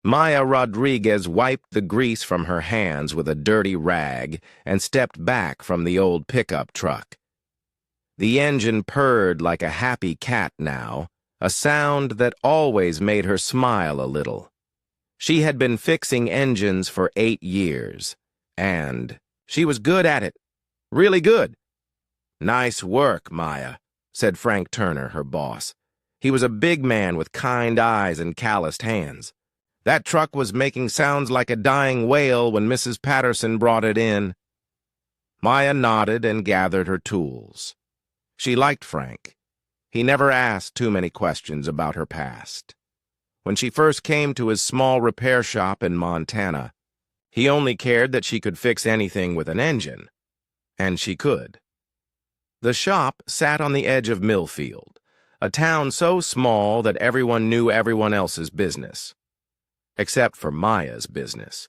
Maya Rodriguez wiped the grease from her hands with a dirty rag and stepped back from the old pickup truck. The engine purred like a happy cat now, a sound that always made her smile a little. She had been fixing engines for 8 years, and she was good at it. Really good. "Nice work, Maya," said Frank Turner, her boss. He was a big man with kind eyes and calloused hands. "That truck was making sounds like a dying whale when Mrs. Patterson brought it in." Maya nodded and gathered her tools. She liked Frank. He never asked too many questions about her past. When she first came to his small repair shop in Montana, he only cared that she could fix anything with an engine. And she could. The shop sat on the edge of Millfield, a town so small that everyone knew everyone else's business. Except for Maya's business.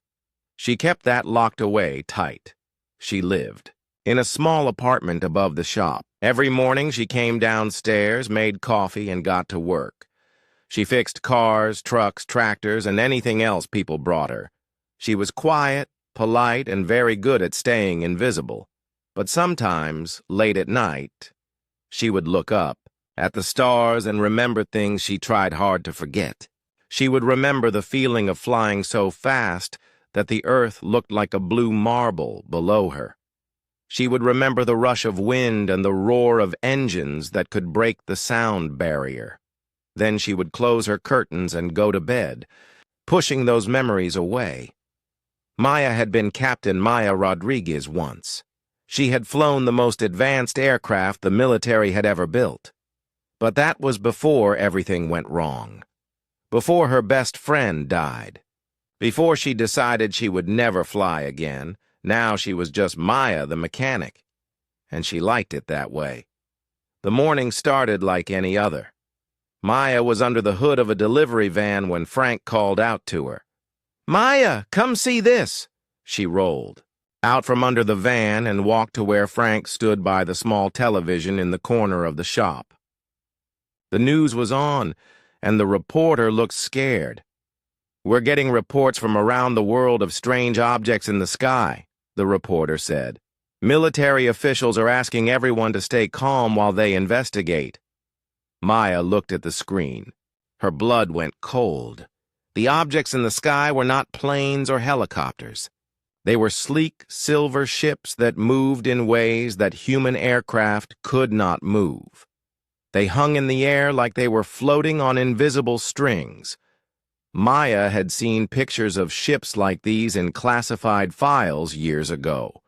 She kept that locked away tight. She lived in a small apartment above the shop. Every morning she came downstairs, made coffee, and got to work. She fixed cars, trucks, tractors, and anything else people brought her. She was quiet, polite, and very good at staying invisible. But sometimes, late at night, she would look up at the stars and remember things she tried hard to forget. She would remember the feeling of flying so fast that the earth looked like a blue marble below her. She would remember the rush of wind and the roar of engines that could break the sound barrier. Then she would close her curtains and go to bed, pushing those memories away. Maya had been Captain Maya Rodriguez once. She had flown the most advanced aircraft the military had ever built. But that was before everything went wrong. Before her best friend died. Before she decided she would never fly again. Now she was just Maya the mechanic. And she liked it that way. The morning started like any other. Maya was under the hood of a delivery van when Frank called out to her. "Maya, come see this." She rolled out from under the van and walked to where Frank stood by the small television in the corner of the shop. The news was on, and the reporter looked scared. "We're getting reports from around the world of strange objects in the sky," the reporter said. "Military officials are asking everyone to stay calm while they investigate." Maya looked at the screen. Her blood went cold. The objects in the sky were not planes or helicopters. They were sleek, silver ships that moved in ways that human aircraft could not move. They hung in the air like they were floating on invisible strings. Maya had seen pictures of ships like these in classified files years ago.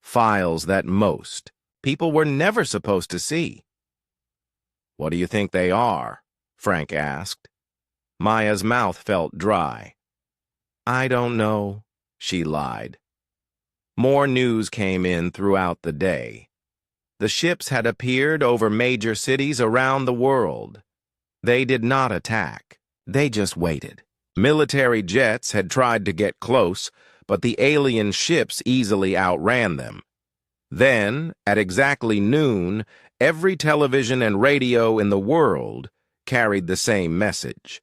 Files that most people were never supposed to see. "What do you think they are?" Frank asked. Maya's mouth felt dry. "I don't know," she lied. More news came in throughout the day. The ships had appeared over major cities around the world. They did not attack. They just waited. Military jets had tried to get close, but the alien ships easily outran them. Then, at exactly noon, every television and radio in the world carried the same message.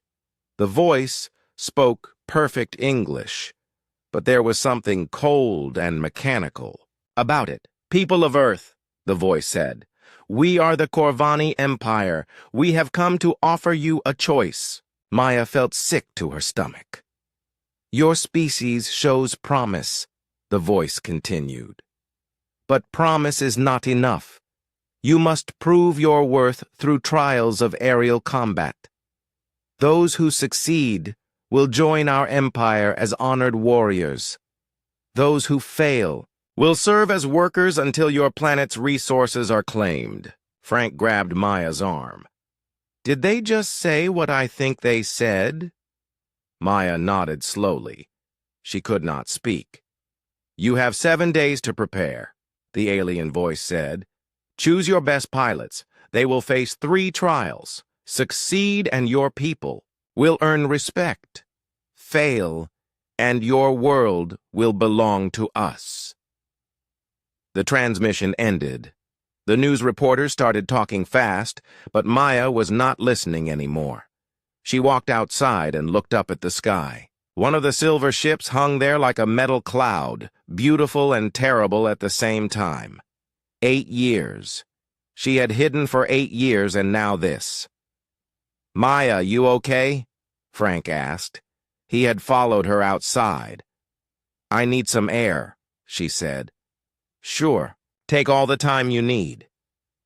The voice spoke perfect English, but there was something cold and mechanical about it. "People of Earth," the voice said, "we are the Corvani Empire. We have come to offer you a choice." Maya felt sick to her stomach. "Your species shows promise," the voice continued. "But promise is not enough. You must prove your worth through trials of aerial combat. Those who succeed will join our empire as honored warriors. Those who fail will serve as workers until your planet's resources are claimed." Frank grabbed Maya's arm. "Did they just say what I think they said?" Maya nodded slowly. She could not speak. "You have 7 days to prepare," the alien voice said. "Choose your best pilots. They will face 3 trials. Succeed and your people will earn respect. Fail and your world will belong to us." The transmission ended. The news reporters started talking fast, but Maya was not listening anymore. She walked outside and looked up at the sky. One of the silver ships hung there like a metal cloud, beautiful and terrible at the same time. 8 years. She had hidden for 8 years, and now this. "Maya, you okay?" Frank asked. He had followed her outside. "I need some air," she said. "Sure, take all the time you need.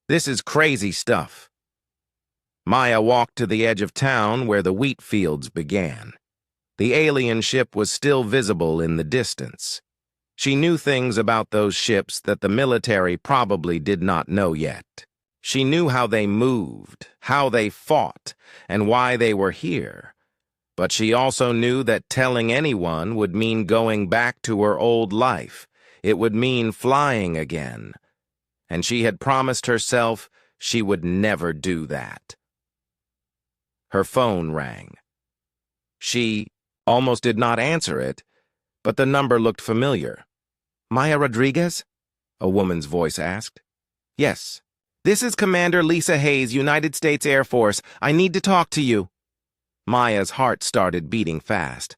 This is crazy stuff." Maya walked to the edge of town where the wheat fields began. The alien ship was still visible in the distance. She knew things about those ships that the military probably did not know yet. She knew how they moved, how they fought, and why they were here. But she also knew that telling anyone would mean going back to her old life. It would mean flying again. And she had promised herself she would never do that. Her phone rang. She almost did not answer it, but the number looked familiar. "Maya Rodriguez?" a woman's voice asked. "Yes. This is Commander Lisa Hayes, United States Air Force. I need to talk to you." Maya's heart started beating fast.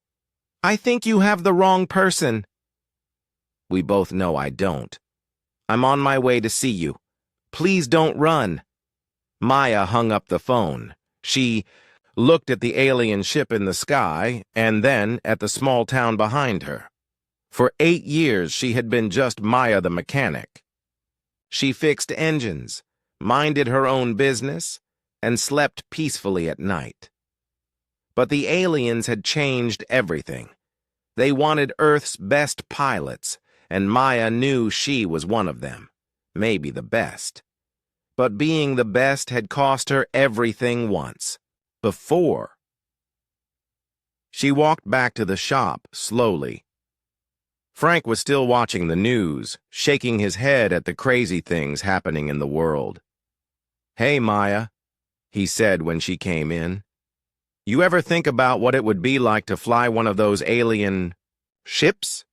"I think you have the wrong person." "We both know I don't. I'm on my way to see you. Please don't run." Maya hung up the phone. She looked at the alien ship in the sky and then at the small town behind her. For 8 years, she had been just Maya the mechanic. She fixed engines, minded her own business, and slept peacefully at night. But the aliens had changed everything. They wanted Earth's best pilots, and Maya knew she was one of them, maybe the best. But being the best had cost her everything once. Before. She walked back to the shop, slowly. Frank was still watching the news, shaking his head at the crazy things happening in the world. "Hey, Maya," he said when she came in. "You ever think about what it would be like to fly one of those alien ships?"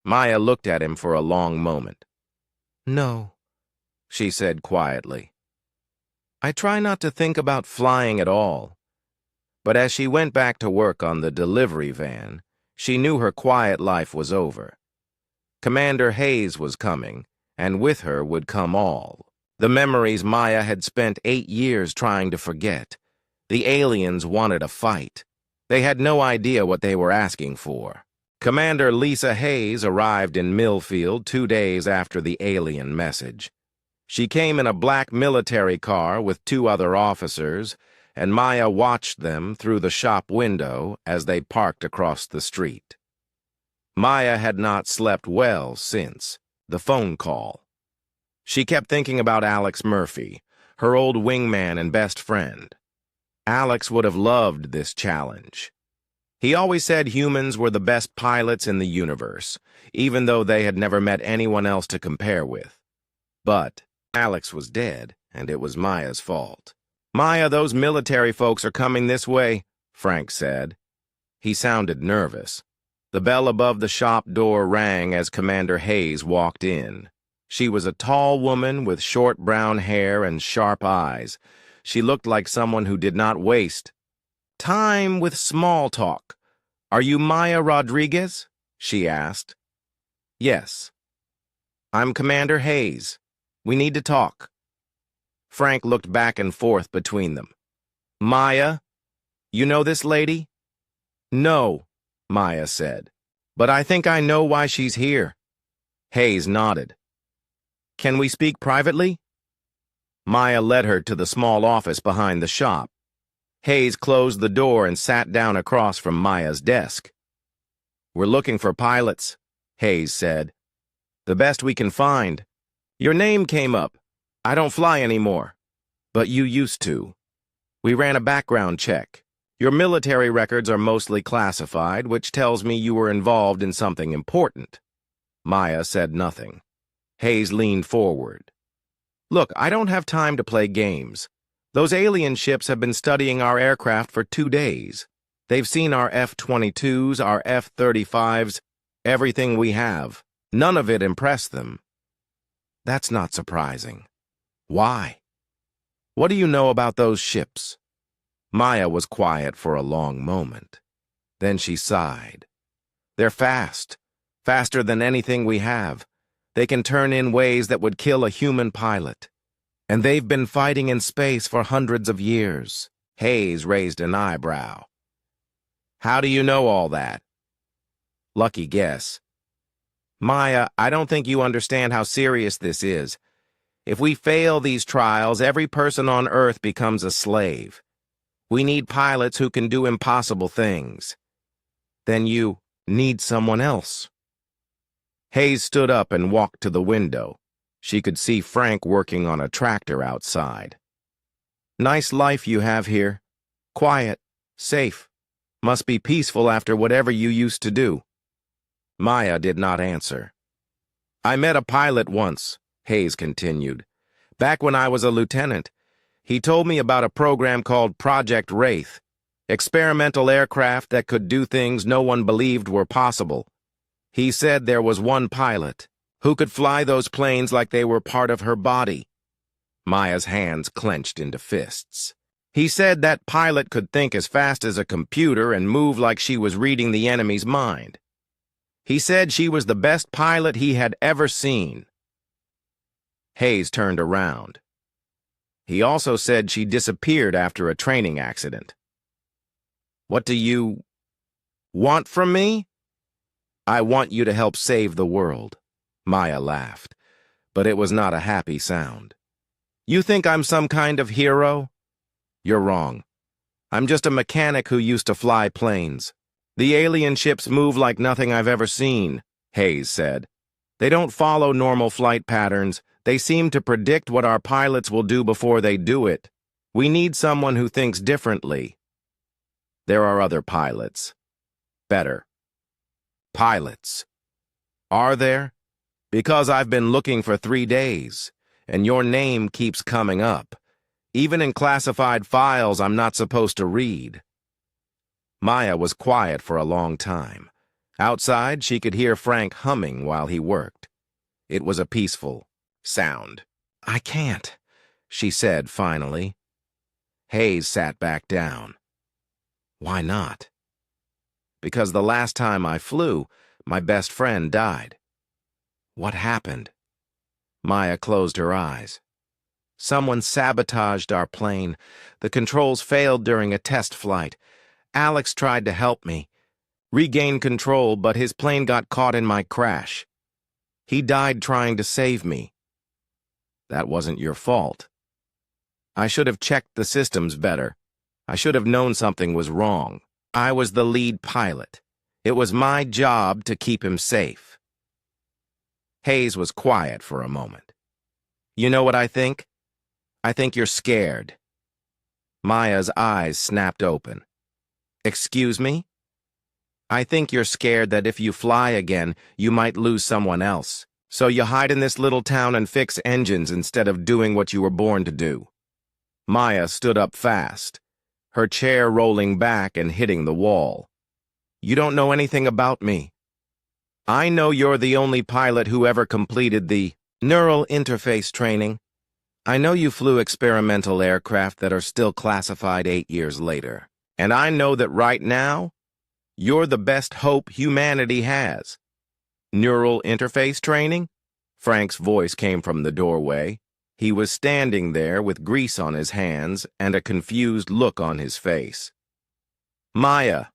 Maya looked at him for a long moment. "No," she said quietly. "I try not to think about flying at all." But as she went back to work on the delivery van, she knew her quiet life was over. Commander Hayes was coming, and with her would come all. The memories Maya had spent 8 years trying to forget. The aliens wanted a fight. They had no idea what they were asking for. Commander Lisa Hayes arrived in Millfield 2 days after the alien message. She came in a black military car with 2 other officers, and Maya watched them through the shop window as they parked across the street. Maya had not slept well since the phone call. She kept thinking about Alex Murphy, her old wingman and best friend. Alex would have loved this challenge. He always said humans were the best pilots in the universe, even though they had never met anyone else to compare with. But Alex was dead, and it was Maya's fault. "Maya, those military folks are coming this way," Frank said. He sounded nervous. The bell above the shop door rang as Commander Hayes walked in. She was a tall woman with short brown hair and sharp eyes. She looked like someone who did not waste time with small talk. "Are you Maya Rodriguez?" she asked. "Yes." "I'm Commander Hayes. We need to talk." Frank looked back and forth between them. "Maya, you know this lady?" "No," Maya said. "But I think I know why she's here." Hayes nodded. "Can we speak privately?" Maya led her to the small office behind the shop. Hayes closed the door and sat down across from Maya's desk. "We're looking for pilots," Hayes said. "The best we can find. Your name came up. I don't fly anymore. But you used to. We ran a background check. Your military records are mostly classified, which tells me you were involved in something important." Maya said nothing. Hayes leaned forward. "Look, I don't have time to play games. Those alien ships have been studying our aircraft for 2 days. They've seen our F-22s, our F-35s, everything we have. None of it impressed them." "That's not surprising. Why? What do you know about those ships?" Maya was quiet for a long moment. Then she sighed. They're fast, faster than anything we have. They can turn in ways that would kill a human pilot. And they've been fighting in space for hundreds of years. Hayes raised an eyebrow. How do you know all that? Lucky guess. Maya, I don't think you understand how serious this is. If we fail these trials, every person on Earth becomes a slave. We need pilots who can do impossible things. Then you need someone else. Hayes stood up and walked to the window. She could see Frank working on a tractor outside. Nice life you have here. Quiet, safe. Must be peaceful after whatever you used to do. Maya did not answer. I met a pilot once, Hayes continued. Back when I was a lieutenant. He told me about a program called Project Wraith, experimental aircraft that could do things no one believed were possible. He said there was one pilot who could fly those planes like they were part of her body. Maya's hands clenched into fists. He said that pilot could think as fast as a computer and move like she was reading the enemy's mind. He said she was the best pilot he had ever seen. Hayes turned around. He also said she disappeared after a training accident. What do you want from me? I want you to help save the world. Maya laughed, but it was not a happy sound. You think I'm some kind of hero? You're wrong. I'm just a mechanic who used to fly planes. The alien ships move like nothing I've ever seen, Hayes said. They don't follow normal flight patterns. They seem to predict what our pilots will do before they do it. We need someone who thinks differently. There are other pilots. Better. Pilots. Are there? Because I've been looking for 3 days, and your name keeps coming up. Even in classified files I'm not supposed to read. Maya was quiet for a long time. Outside, she could hear Frank humming while he worked. It was a peaceful sound. I can't, she said finally. Hayes sat back down. Why not? Because the last time I flew, my best friend died. What happened? Maya closed her eyes. Someone sabotaged our plane. The controls failed during a test flight. Alex tried to help me, regain control, but his plane got caught in my crash. He died trying to save me. That wasn't your fault. I should have checked the systems better. I should have known something was wrong. I was the lead pilot. It was my job to keep him safe. Hayes was quiet for a moment. You know what I think? I think you're scared. Maya's eyes snapped open. Excuse me? I think you're scared that if you fly again, you might lose someone else. So you hide in this little town and fix engines instead of doing what you were born to do. Maya stood up fast, her chair rolling back and hitting the wall. You don't know anything about me. I know you're the only pilot who ever completed the neural interface training. I know you flew experimental aircraft that are still classified 8 years later. And I know that right now, you're the best hope humanity has. Neural interface training? Frank's voice came from the doorway. He was standing there with grease on his hands and a confused look on his face. Maya,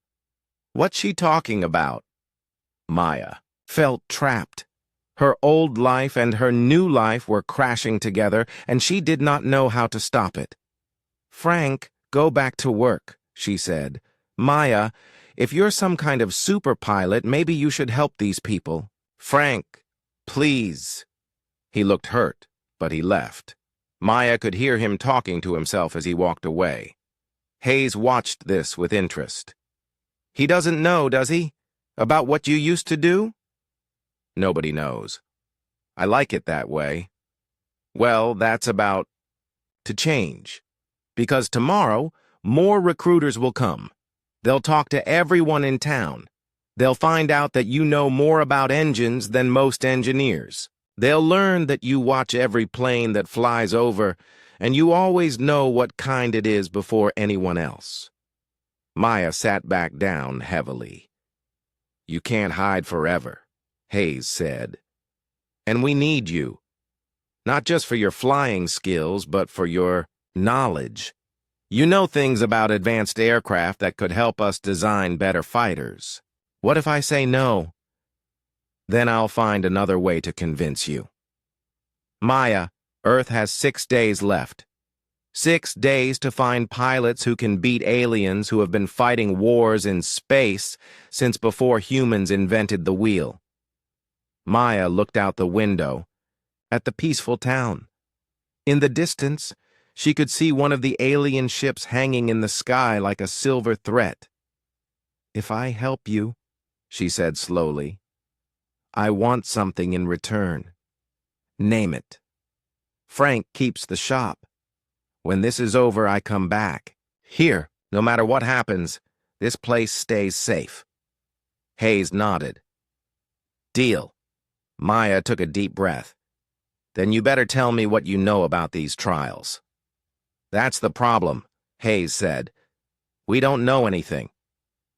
what's she talking about? Maya felt trapped. Her old life and her new life were crashing together, and she did not know how to stop it. Frank, go back to work, she said. Maya, if you're some kind of super pilot, maybe you should help these people. Frank, please. He looked hurt, but he left. Maya could hear him talking to himself as he walked away. Hayes watched this with interest. He doesn't know, does he? About what you used to do? Nobody knows. I like it that way. Well, that's about to change. Because tomorrow, more recruiters will come. They'll talk to everyone in town. They'll find out that you know more about engines than most engineers. They'll learn that you watch every plane that flies over, and you always know what kind it is before anyone else. Maya sat back down heavily. You can't hide forever, Hayes said. And we need you. Not just for your flying skills, but for your knowledge. You know things about advanced aircraft that could help us design better fighters. What if I say no? Then I'll find another way to convince you. Maya, Earth has 6 days left. 6 days to find pilots who can beat aliens who have been fighting wars in space since before humans invented the wheel. Maya looked out the window at the peaceful town. In the distance, she could see one of the alien ships hanging in the sky like a silver threat. If I help you, she said slowly, I want something in return. Name it. Frank keeps the shop. When this is over, I come back. Here, no matter what happens, this place stays safe. Hayes nodded. Deal. Maya took a deep breath. Then you better tell me what you know about these trials. That's the problem, Hayes said. We don't know anything.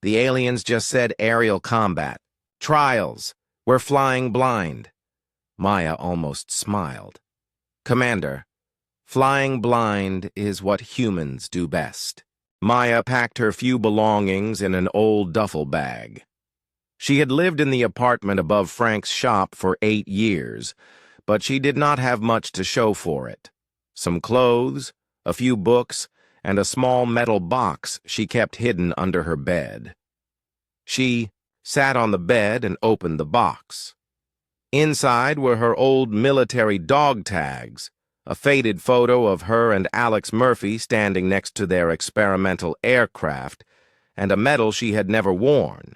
The aliens just said aerial combat. Trials. We're flying blind. Maya almost smiled. Commander, flying blind is what humans do best. Maya packed her few belongings in an old duffel bag. She had lived in the apartment above Frank's shop for 8 years, but she did not have much to show for it. Some clothes, a few books, and a small metal box she kept hidden under her bed. She sat on the bed and opened the box. Inside were her old military dog tags, a faded photo of her and Alex Murphy standing next to their experimental aircraft, and a medal she had never worn.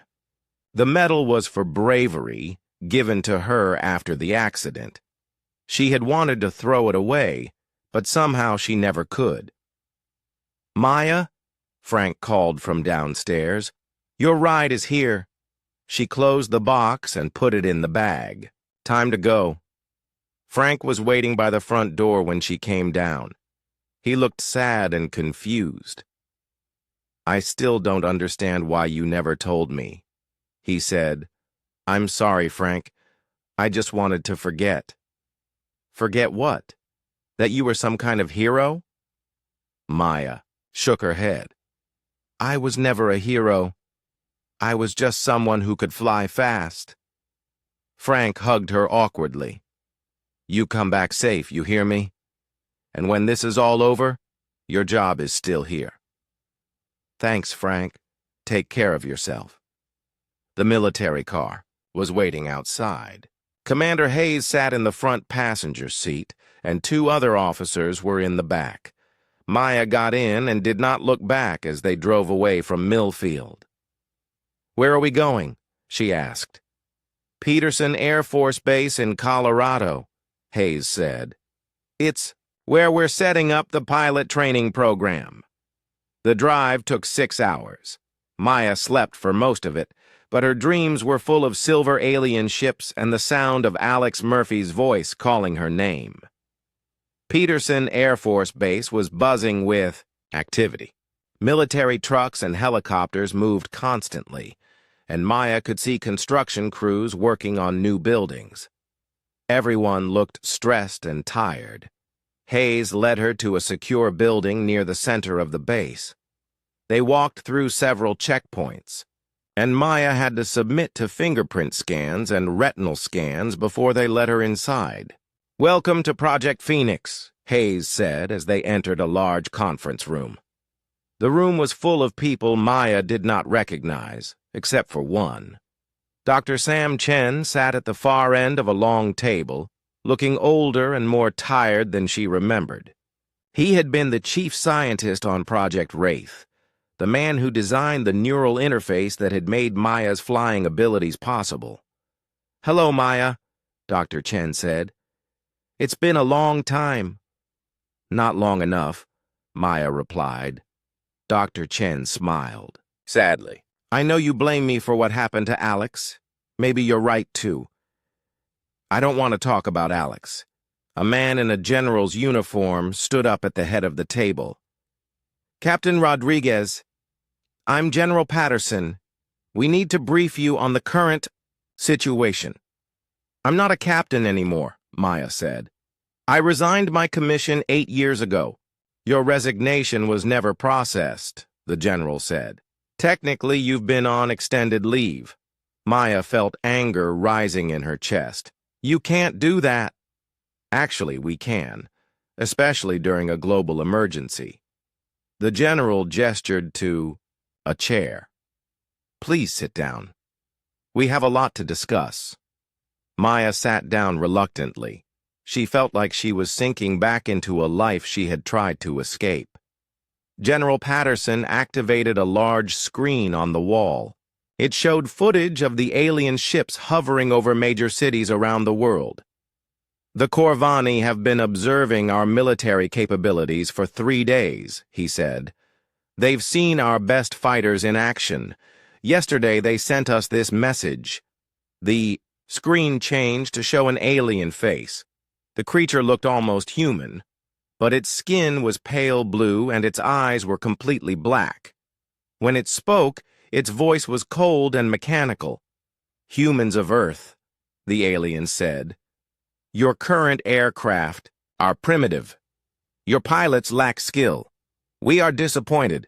The medal was for bravery, given to her after the accident. She had wanted to throw it away, but somehow she never could. Maya, Frank called from downstairs, your ride is here. She closed the box and put it in the bag. Time to go. Frank was waiting by the front door when she came down. He looked sad and confused. I still don't understand why you never told me, he said. I'm sorry, Frank. I just wanted to forget. Forget what? That you were some kind of hero? Maya shook her head. I was never a hero. I was just someone who could fly fast. Frank hugged her awkwardly. You come back safe, you hear me? And when this is all over, your job is still here. Thanks, Frank. Take care of yourself. The military car was waiting outside. Commander Hayes sat in the front passenger seat, and 2 other officers were in the back. Maya got in and did not look back as they drove away from Millfield. Where are we going? She asked. Peterson Air Force Base in Colorado, Hayes said. It's where we're setting up the pilot training program. The drive took 6 hours. Maya slept for most of it, but her dreams were full of silver alien ships and the sound of Alex Murphy's voice calling her name. Peterson Air Force Base was buzzing with activity. Military trucks and helicopters moved constantly, and Maya could see construction crews working on new buildings. Everyone looked stressed and tired. Hayes led her to a secure building near the center of the base. They walked through several checkpoints, and Maya had to submit to fingerprint scans and retinal scans before they let her inside. Welcome to Project Phoenix, Hayes said as they entered a large conference room. The room was full of people Maya did not recognize, except for one. Dr. Sam Chen sat at the far end of a long table, looking older and more tired than she remembered. He had been the chief scientist on Project Wraith, the man who designed the neural interface that had made Maya's flying abilities possible. Hello, Maya, Dr. Chen said. It's been a long time. Not long enough, Maya replied. Dr. Chen smiled. Sadly, I know you blame me for what happened to Alex. Maybe you're right, too. I don't want to talk about Alex. A man in a general's uniform stood up at the head of the table. Captain Rodriguez, I'm General Patterson. We need to brief you on the current situation. I'm not a captain anymore, Maya said. I resigned my commission 8 years ago. Your resignation was never processed, the general said. Technically, you've been on extended leave. Maya felt anger rising in her chest. You can't do that. Actually, we can, especially during a global emergency. The general gestured to a chair. Please sit down. We have a lot to discuss. Maya sat down reluctantly. She felt like she was sinking back into a life she had tried to escape. General Patterson activated a large screen on the wall. It showed footage of the alien ships hovering over major cities around the world. The Corvani have been observing our military capabilities for 3 days, he said. They've seen our best fighters in action. Yesterday they sent us this message. The screen changed to show an alien face. The creature looked almost human, but its skin was pale blue and its eyes were completely black. When it spoke, its voice was cold and mechanical. Humans of Earth, the alien said. Your current aircraft are primitive. Your pilots lack skill. We are disappointed.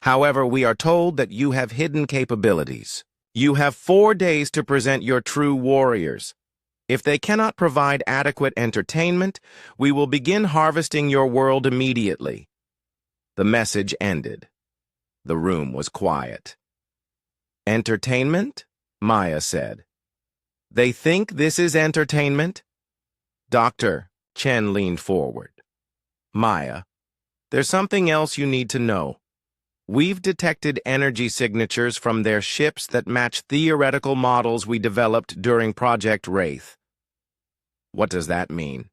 However, we are told that you have hidden capabilities. You have 4 days to present your true warriors. If they cannot provide adequate entertainment, we will begin harvesting your world immediately. The message ended. The room was quiet. Entertainment? Maya said. They think this is entertainment? Dr. Chen leaned forward. Maya, there's something else you need to know. We've detected energy signatures from their ships that match theoretical models we developed during Project Wraith. What does that mean?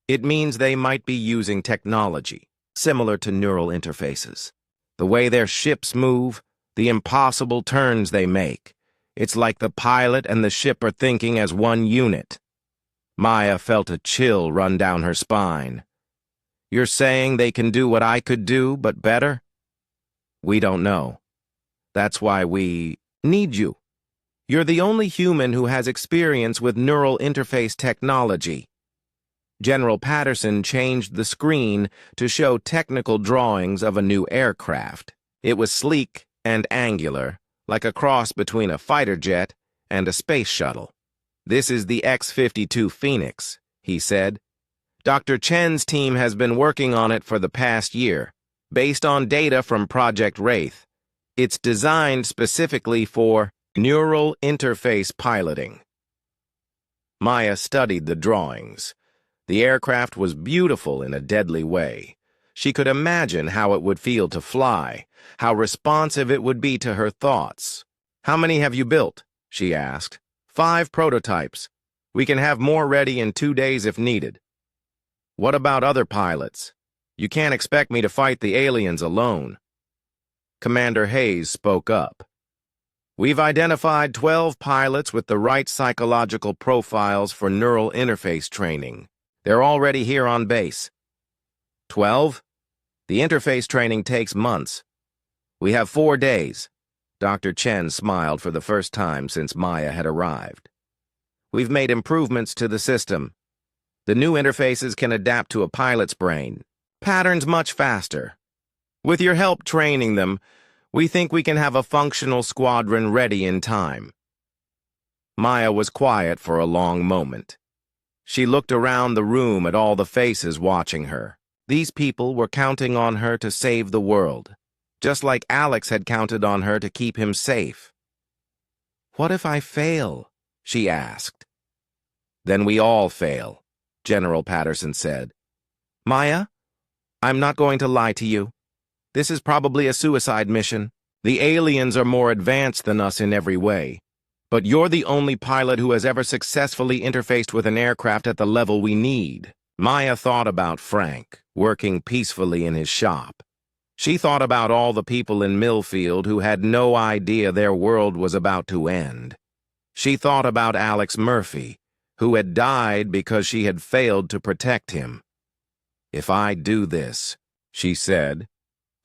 It means they might be using technology, similar to neural interfaces. The way their ships move, the impossible turns they make. It's like the pilot and the ship are thinking as one unit. Maya felt a chill run down her spine. You're saying they can do what I could do, but better? We don't know. That's why we need you. You're the only human who has experience with neural interface technology. General Patterson changed the screen to show technical drawings of a new aircraft. It was sleek and angular, like a cross between a fighter jet and a space shuttle. This is the X-52 Phoenix, he said. Dr. Chen's team has been working on it for the past year, based on data from Project Wraith. It's designed specifically for neural interface piloting. Maya studied the drawings. The aircraft was beautiful in a deadly way. She could imagine how it would feel to fly, how responsive it would be to her thoughts. How many have you built? She asked. 5 prototypes. We can have more ready in 2 days if needed. What about other pilots? You can't expect me to fight the aliens alone. Commander Hayes spoke up. We've identified 12 pilots with the right psychological profiles for neural interface training. They're already here on base. 12? The interface training takes months. We have 4 days. Dr. Chen smiled for the first time since Maya had arrived. We've made improvements to the system. The new interfaces can adapt to a pilot's brain. Patterns much faster. With your help training them, we think we can have a functional squadron ready in time. Maya was quiet for a long moment. She looked around the room at all the faces watching her. These people were counting on her to save the world, just like Alex had counted on her to keep him safe. What if I fail? She asked. Then we all fail, General Patterson said. Maya, I'm not going to lie to you. This is probably a suicide mission. The aliens are more advanced than us in every way. But you're the only pilot who has ever successfully interfaced with an aircraft at the level we need. Maya thought about Frank, working peacefully in his shop. She thought about all the people in Millfield who had no idea their world was about to end. She thought about Alex Murphy, who had died because she had failed to protect him. If I do this, she said,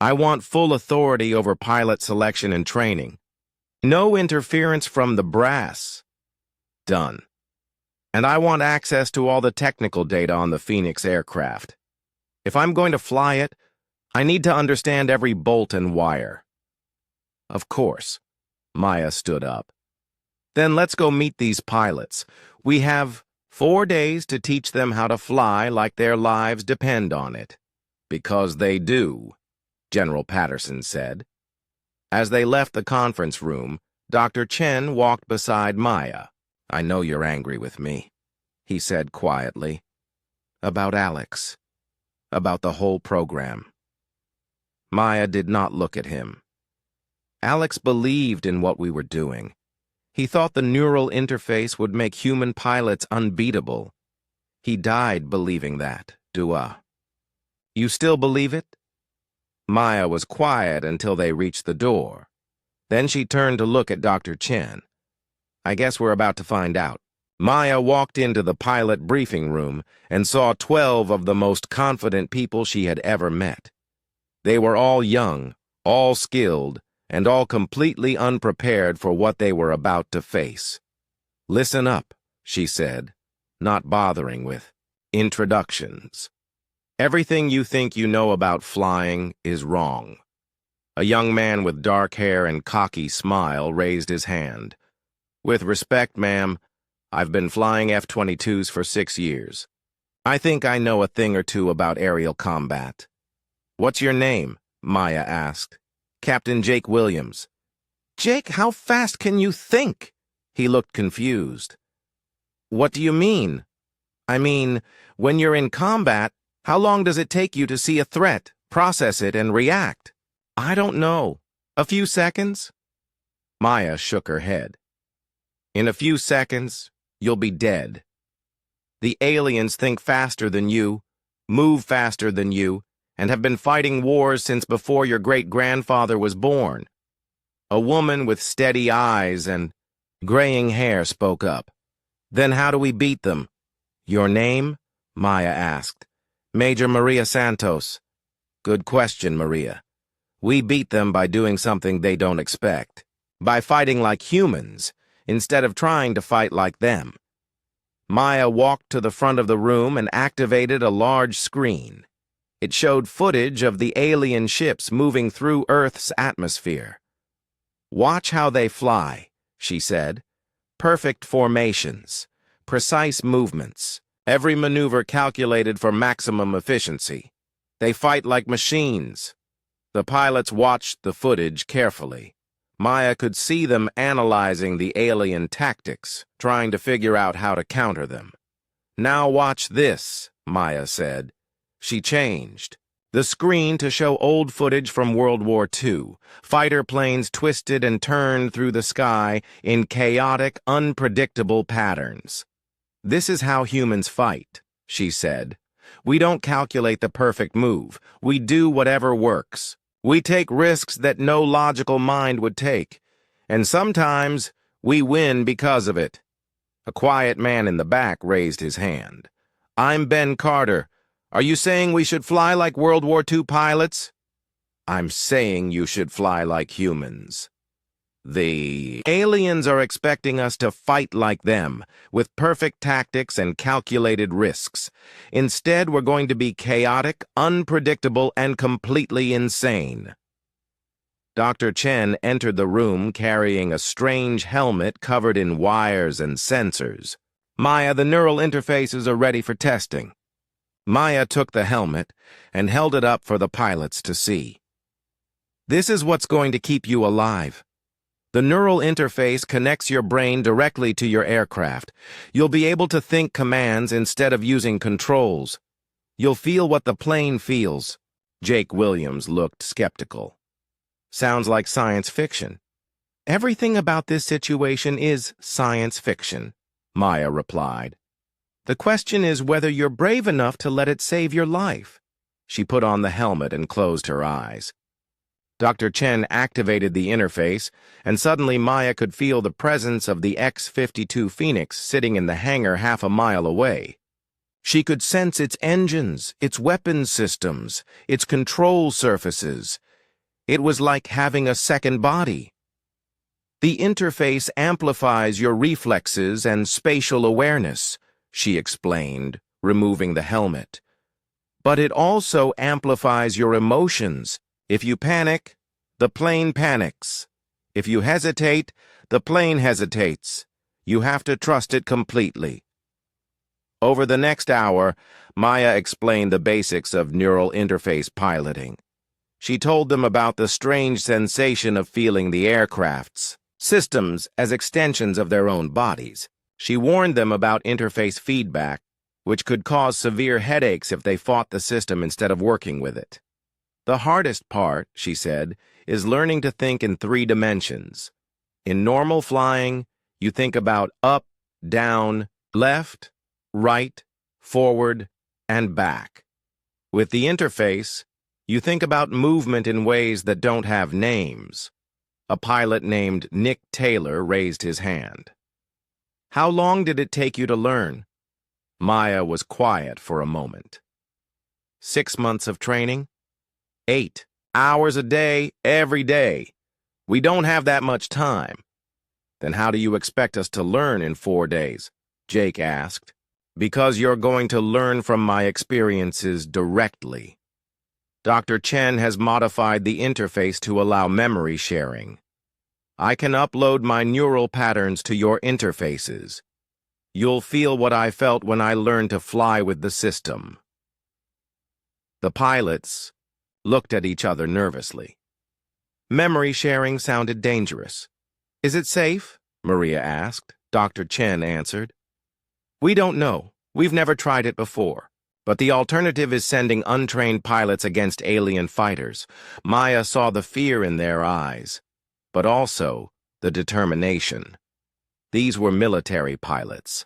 I want full authority over pilot selection and training. No interference from the brass. Done. And I want access to all the technical data on the Phoenix aircraft. If I'm going to fly it, I need to understand every bolt and wire. Of course. Maya stood up. Then let's go meet these pilots. We have 4 days to teach them how to fly like their lives depend on it. Because they do, General Patterson said. As they left the conference room, Dr. Chen walked beside Maya. I know you're angry with me, he said quietly. About Alex. About the whole program. Maya did not look at him. Alex believed in what we were doing. He thought the neural interface would make human pilots unbeatable. He died believing that, Dua. You still believe it? Maya was quiet until they reached the door. Then she turned to look at Dr. Chen. I guess we're about to find out. Maya walked into the pilot briefing room and saw 12 of the most confident people she had ever met. They were all young, all skilled, and all completely unprepared for what they were about to face. Listen up, she said, not bothering with introductions. Everything you think you know about flying is wrong. A young man with dark hair and cocky smile raised his hand. With respect, ma'am, I've been flying F-22s for 6 years. I think I know a thing or two about aerial combat. What's your name? Maya asked. Captain Jake Williams. Jake, how fast can you think? He looked confused. What do you mean? I mean, when you're in combat, how long does it take you to see a threat, process it, and react? I don't know. A few seconds? Maya shook her head. In a few seconds, you'll be dead. The aliens think faster than you, move faster than you, and have been fighting wars since before your great-grandfather was born. A woman with steady eyes and graying hair spoke up. Then how do we beat them? Your name? Maya asked. Major Maria Santos. Good question, Maria. We beat them by doing something they don't expect. By fighting like humans, instead of trying to fight like them. Maya walked to the front of the room and activated a large screen. It showed footage of the alien ships moving through Earth's atmosphere. Watch how they fly, she said. Perfect formations, precise movements, every maneuver calculated for maximum efficiency. They fight like machines. The pilots watched the footage carefully. Maya could see them analyzing the alien tactics, trying to figure out how to counter them. Now watch this, Maya said. She changed the screen to show old footage from World War II. Fighter planes twisted and turned through the sky in chaotic, unpredictable patterns. This is how humans fight, she said. We don't calculate the perfect move. We do whatever works. We take risks that no logical mind would take. And sometimes we win because of it. A quiet man in the back raised his hand. I'm Ben Carter. Are you saying we should fly like World War II pilots? I'm saying you should fly like humans. The aliens are expecting us to fight like them, with perfect tactics and calculated risks. Instead, we're going to be chaotic, unpredictable, and completely insane. Dr. Chen entered the room carrying a strange helmet covered in wires and sensors. Maya, the neural interfaces are ready for testing. Maya took the helmet and held it up for the pilots to see. This is what's going to keep you alive. The neural interface connects your brain directly to your aircraft. You'll be able to think commands instead of using controls. You'll feel what the plane feels. Jake Williams looked skeptical. Sounds like science fiction. Everything about this situation is science fiction, Maya replied. The question is whether you're brave enough to let it save your life. She put on the helmet and closed her eyes. Dr. Chen activated the interface, and suddenly Maya could feel the presence of the X-52 Phoenix sitting in the hangar half a mile away. She could sense its engines, its weapons systems, its control surfaces. It was like having a second body. The interface amplifies your reflexes and spatial awareness, she explained, removing the helmet. But it also amplifies your emotions. If you panic, the plane panics. If you hesitate, the plane hesitates. You have to trust it completely. Over the next hour, Maya explained the basics of neural interface piloting. She told them about the strange sensation of feeling the aircraft's systems as extensions of their own bodies. She warned them about interface feedback, which could cause severe headaches if they fought the system instead of working with it. The hardest part, she said, is learning to think in 3 dimensions. In normal flying, you think about up, down, left, right, forward, and back. With the interface, you think about movement in ways that don't have names. A pilot named Nick Taylor raised his hand. How long did it take you to learn? Maya was quiet for a moment. 6 months of training? 8 hours a day, every day. We don't have that much time. Then how do you expect us to learn in 4 days? Jake asked. Because you're going to learn from my experiences directly. Dr. Chen has modified the interface to allow memory sharing. I can upload my neural patterns to your interfaces. You'll feel what I felt when I learned to fly with the system. The pilots looked at each other nervously. Memory sharing sounded dangerous. Is it safe? Maria asked. Dr. Chen answered. We don't know. We've never tried it before. But the alternative is sending untrained pilots against alien fighters. Maya saw the fear in their eyes, but also the determination. These were military pilots.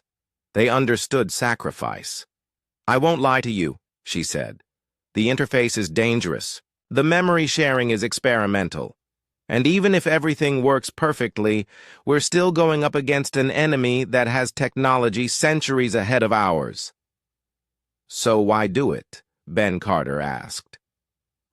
They understood sacrifice. I won't lie to you, she said. The interface is dangerous. The memory sharing is experimental. And even if everything works perfectly, we're still going up against an enemy that has technology centuries ahead of ours. So why do it? Ben Carter asked.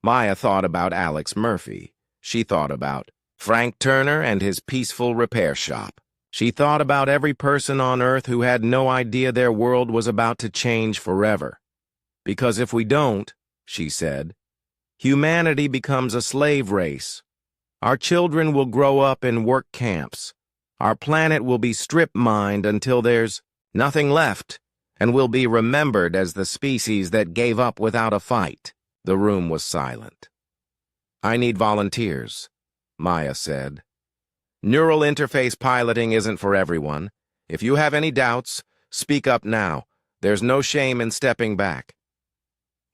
Maya thought about Alex Murphy. She thought about Frank Turner and his peaceful repair shop. She thought about every person on Earth who had no idea their world was about to change forever. Because if we don't, she said, humanity becomes a slave race. Our children will grow up in work camps. Our planet will be strip-mined until there's nothing left, and will be remembered as the species that gave up without a fight. The room was silent. I need volunteers, Maya said. Neural interface piloting isn't for everyone. If you have any doubts, speak up now. There's no shame in stepping back.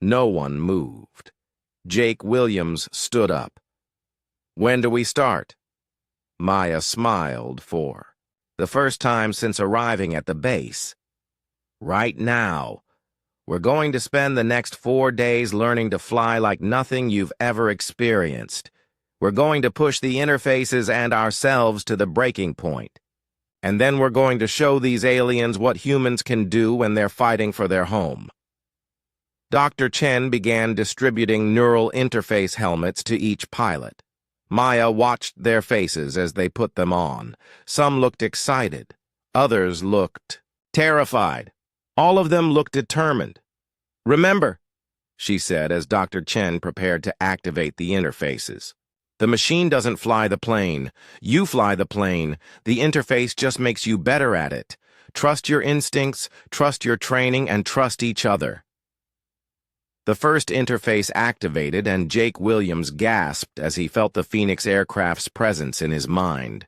No one moved. Jake Williams stood up. When do we start? Maya smiled for the first time since arriving at the base. Right now. We're going to spend the next 4 days learning to fly like nothing you've ever experienced. We're going to push the interfaces and ourselves to the breaking point. And then we're going to show these aliens what humans can do when they're fighting for their home. Dr. Chen began distributing neural interface helmets to each pilot. Maya watched their faces as they put them on. Some looked excited. Others looked terrified. All of them looked determined. Remember, she said as Dr. Chen prepared to activate the interfaces. The machine doesn't fly the plane. You fly the plane. The interface just makes you better at it. Trust your instincts, trust your training, and trust each other. The first interface activated, and Jake Williams gasped as he felt the Phoenix aircraft's presence in his mind.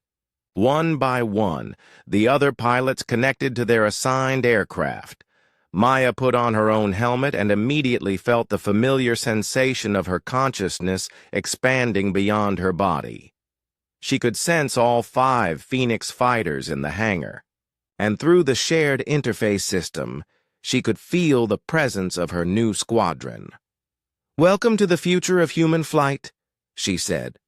One by one, the other pilots connected to their assigned aircraft. Maya put on her own helmet and immediately felt the familiar sensation of her consciousness expanding beyond her body. She could sense all 5 Phoenix fighters in the hangar, and through the shared interface system, she could feel the presence of her new squadron. Welcome to the future of human flight, she said.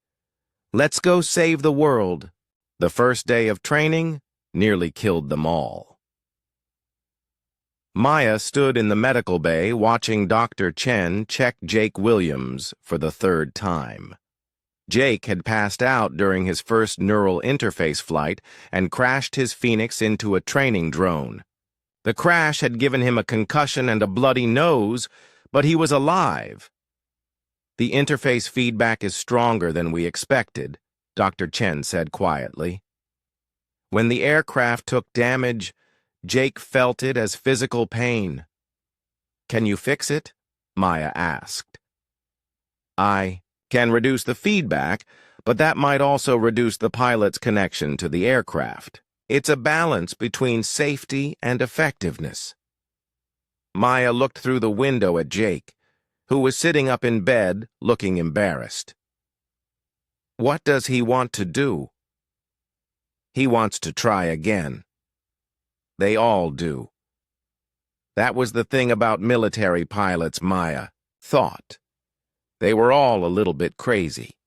Let's go save the world. The first day of training nearly killed them all. Maya stood in the medical bay watching Dr. Chen check Jake Williams for the 3rd time. Jake had passed out during his first neural interface flight and crashed his Phoenix into a training drone. The crash had given him a concussion and a bloody nose, but he was alive. "The interface feedback is stronger than we expected," Dr. Chen said quietly. When the aircraft took damage, Jake felt it as physical pain. "Can you fix it?" Maya asked. "I can reduce the feedback, but that might also reduce the pilot's connection to the aircraft. It's a balance between safety and effectiveness." Maya looked through the window at Jake, who was sitting up in bed, looking embarrassed. "What does he want to do?" "He wants to try again." They all do. That was the thing about military pilots, Maya thought. They were all a little bit crazy.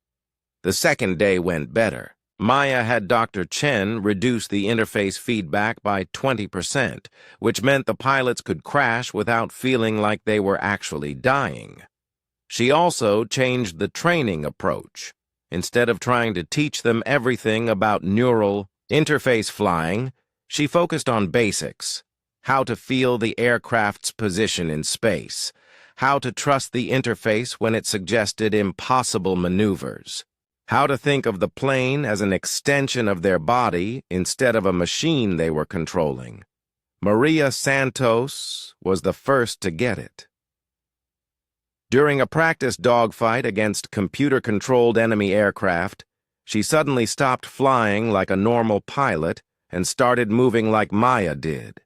The second day went better. Maya had Dr. Chen reduce the interface feedback by 20%, which meant the pilots could crash without feeling like they were actually dying. She also changed the training approach. Instead of trying to teach them everything about neural interface flying, she focused on basics: how to feel the aircraft's position in space, how to trust the interface when it suggested impossible maneuvers, how to think of the plane as an extension of their body instead of a machine they were controlling. Maria Santos was the first to get it. During a practice dogfight against computer-controlled enemy aircraft, she suddenly stopped flying like a normal pilot and started moving like Maya did.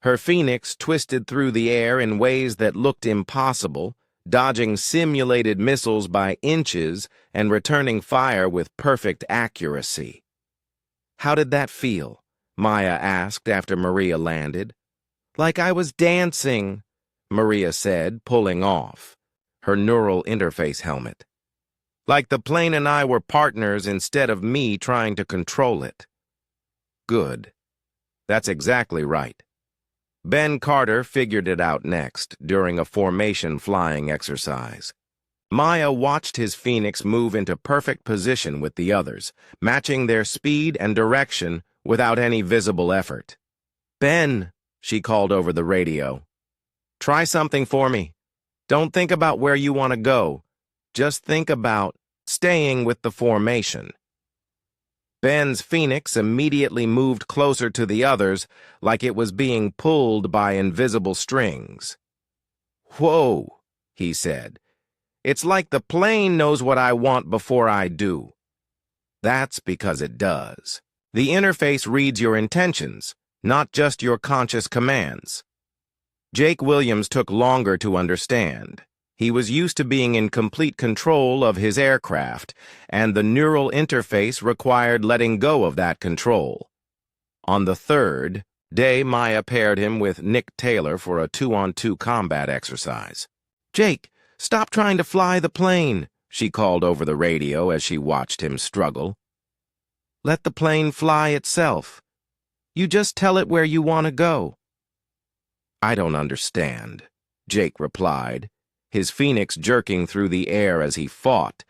Her Phoenix twisted through the air in ways that looked impossible, dodging simulated missiles by inches and returning fire with perfect accuracy. "How did that feel?" Maya asked after Maria landed. "Like I was dancing," Maria said, pulling off her neural interface helmet. "Like the plane and I were partners instead of me trying to control it." "Good. That's exactly right." Ben Carter figured it out next during a formation flying exercise. Maya watched his Phoenix move into perfect position with the others, matching their speed and direction without any visible effort. "Ben," she called over the radio, "try something for me. Don't think about where you want to go. Just think about staying with the formation." Ben's Phoenix immediately moved closer to the others, like it was being pulled by invisible strings. "Whoa," he said. "It's like the plane knows what I want before I do." "That's because it does. The interface reads your intentions, not just your conscious commands." Jake Williams took longer to understand. He was used to being in complete control of his aircraft, and the neural interface required letting go of that control. On the third day, Maya paired him with Nick Taylor for a 2-on-2 combat exercise. "Jake, stop trying to fly the plane," she called over the radio as she watched him struggle. "Let the plane fly itself. You just tell it where you want to go." "I don't understand," Jake replied, his Phoenix jerking through the air as he fought.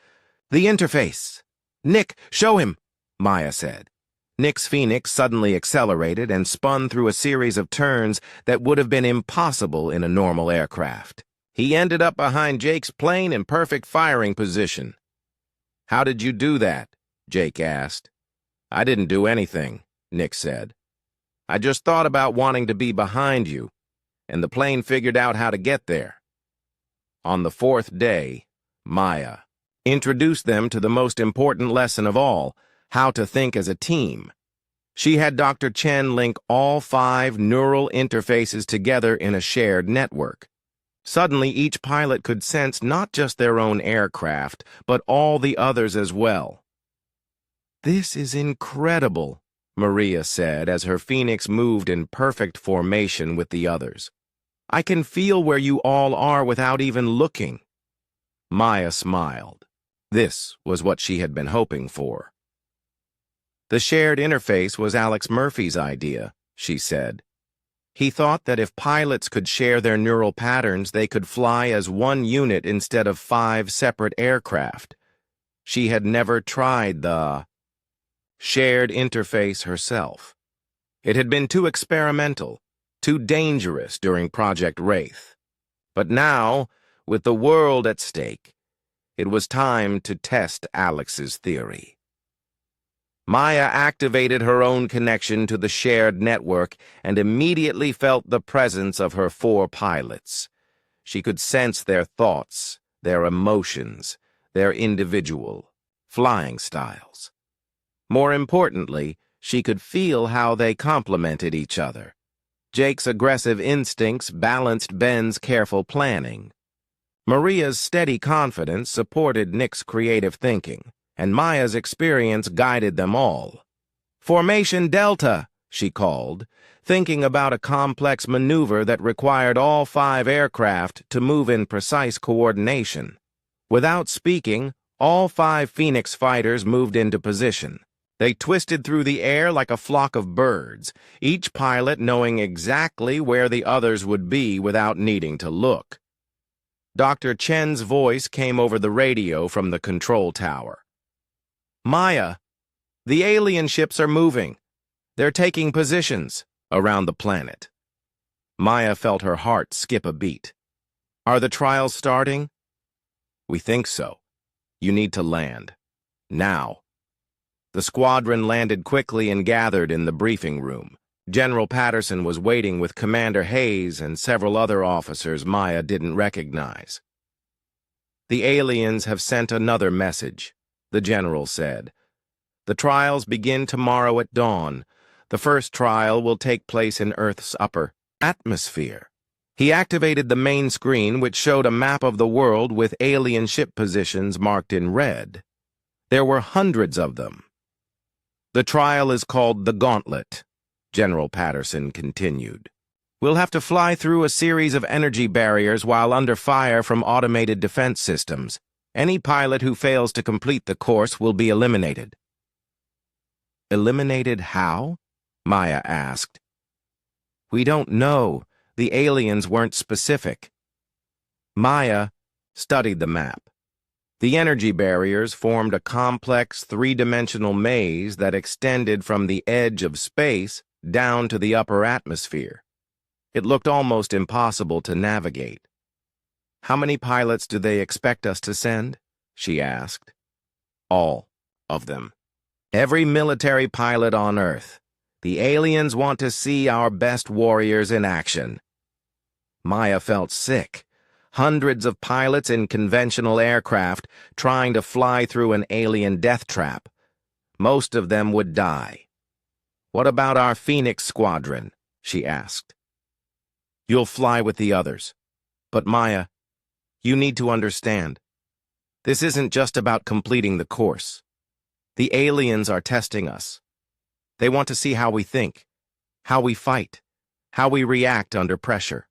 "The interface." "Nick, show him," Maya said. Nick's Phoenix suddenly accelerated and spun through a series of turns that would have been impossible in a normal aircraft. He ended up behind Jake's plane in perfect firing position. "How did you do that?" Jake asked. "I didn't do anything," Nick said. "I just thought about wanting to be behind you, and the plane figured out how to get there." On the fourth day, Maya introduced them to the most important lesson of all: how to think as a team. She had Dr. Chen link all 5 neural interfaces together in a shared network. Suddenly, each pilot could sense not just their own aircraft, but all the others as well. "This is incredible," Maria said as her Phoenix moved in perfect formation with the others. "I can feel where you all are without even looking." Maya smiled. This was what she had been hoping for. "The shared interface was Alex Murphy's idea," she said. "He thought that if pilots could share their neural patterns, they could fly as one unit instead of 5 separate aircraft." She had never tried the shared interface herself. It had been too experimental, too dangerous during Project Wraith. But now, with the world at stake, it was time to test Alex's theory. Maya activated her own connection to the shared network and immediately felt the presence of her 4 pilots. She could sense their thoughts, their emotions, their individual flying styles. More importantly, she could feel how they complemented each other. Jake's aggressive instincts balanced Ben's careful planning. Maria's steady confidence supported Nick's creative thinking, and Maya's experience guided them all. "Formation Delta," she called, thinking about a complex maneuver that required all 5 aircraft to move in precise coordination. Without speaking, all 5 Phoenix fighters moved into position. They twisted through the air like a flock of birds, each pilot knowing exactly where the others would be without needing to look. Dr. Chen's voice came over the radio from the control tower. "Maya, the alien ships are moving. They're taking positions around the planet." Maya felt her heart skip a beat. "Are the trials starting?" "We think so. You need to land. Now." The squadron landed quickly and gathered in the briefing room. General Patterson was waiting with Commander Hayes and several other officers Maya didn't recognize. "The aliens have sent another message," the general said. "The trials begin tomorrow at dawn. The first trial will take place in Earth's upper atmosphere." He activated the main screen, which showed a map of the world with alien ship positions marked in red. There were hundreds of them. "The trial is called the Gauntlet," General Patterson continued. "We'll have to fly through a series of energy barriers while under fire from automated defense systems. Any pilot who fails to complete the course will be eliminated." "Eliminated how?" Maya asked. "We don't know. The aliens weren't specific." Maya studied the map. The energy barriers formed a complex 3-dimensional maze that extended from the edge of space down to the upper atmosphere. It looked almost impossible to navigate. "How many pilots do they expect us to send?" she asked. "All of them. Every military pilot on Earth. The aliens want to see our best warriors in action." Maya felt sick. Hundreds of pilots in conventional aircraft trying to fly through an alien death trap. Most of them would die. "What about our Phoenix squadron?" she asked. "You'll fly with the others. But Maya, you need to understand. This isn't just about completing the course. The aliens are testing us. They want to see how we think, how we fight, how we react under pressure."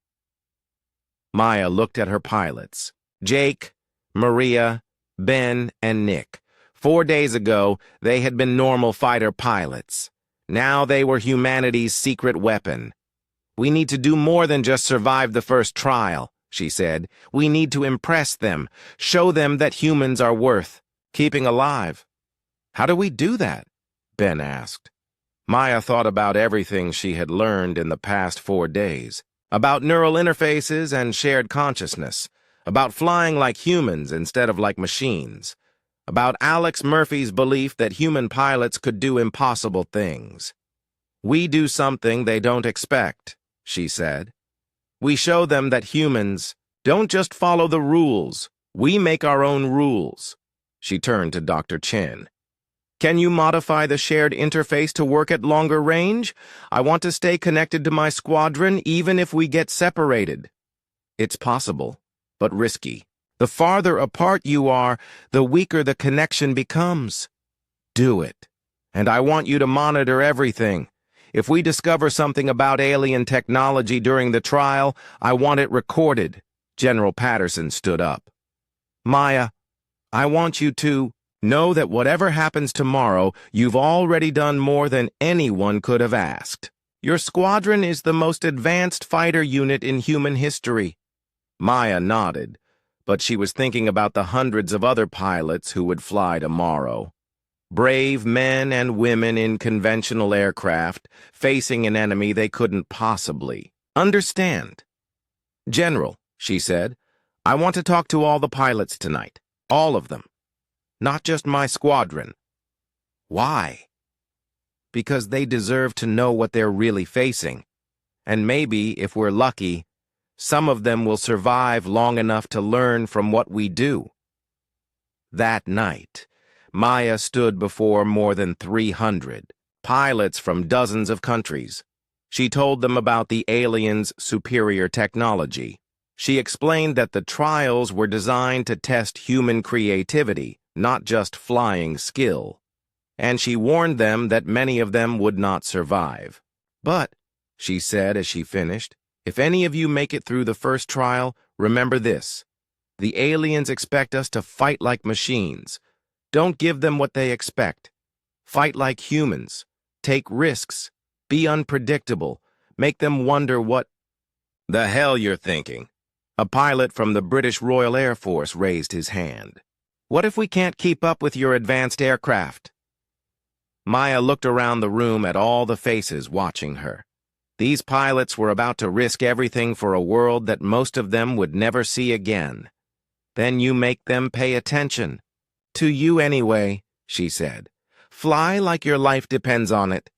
Maya looked at her pilots. Jake, Maria, Ben, and Nick. 4 days ago, they had been normal fighter pilots. Now they were humanity's secret weapon. "We need to do more than just survive the first trial," she said. "We need to impress them, show them that humans are worth keeping alive." "How do we do that?" Ben asked. Maya thought about everything she had learned in the past 4 days. About neural interfaces and shared consciousness. About flying like humans instead of like machines. About Alex Murphy's belief that human pilots could do impossible things. "We do something they don't expect," she said. "We show them that humans don't just follow the rules. We make our own rules." She turned to Dr. Chen. "Can you modify the shared interface to work at longer range? I want to stay connected to my squadron even if we get separated." "It's possible, but risky. The farther apart you are, the weaker the connection becomes." "Do it. And I want you to monitor everything. If we discover something about alien technology during the trial, I want it recorded." General Patterson stood up. "Maya, I want you to know that whatever happens tomorrow, you've already done more than anyone could have asked. Your squadron is the most advanced fighter unit in human history." Maya nodded. but she was thinking about the hundreds of other pilots who would fly tomorrow. Brave men and women in conventional aircraft facing an enemy they couldn't possibly understand. "General," she said, "I want to talk to all the pilots tonight. All of them. Not just my squadron." "Why?" "Because they deserve to know what they're really facing. And maybe, if we're lucky, some of them will survive long enough to learn from what we do." That night, Maya stood before more than 300 pilots from dozens of countries. She told them about the aliens' superior technology. She explained that the trials were designed to test human creativity, not just flying skill. And she warned them that many of them would not survive. "But," she said as she finished, "if any of you make it through the first trial, remember this. The aliens expect us to fight like machines. Don't give them what they expect. Fight like humans. Take risks. Be unpredictable. Make them wonder what the hell you're thinking." A pilot from the British Royal Air Force raised his hand. "What if we can't keep up with your advanced aircraft?" Maya looked around the room at all the faces watching her. These pilots were about to risk everything for a world that most of them would never see again. "Then you make them pay attention. To you anyway," she said. "Fly like your life depends on it.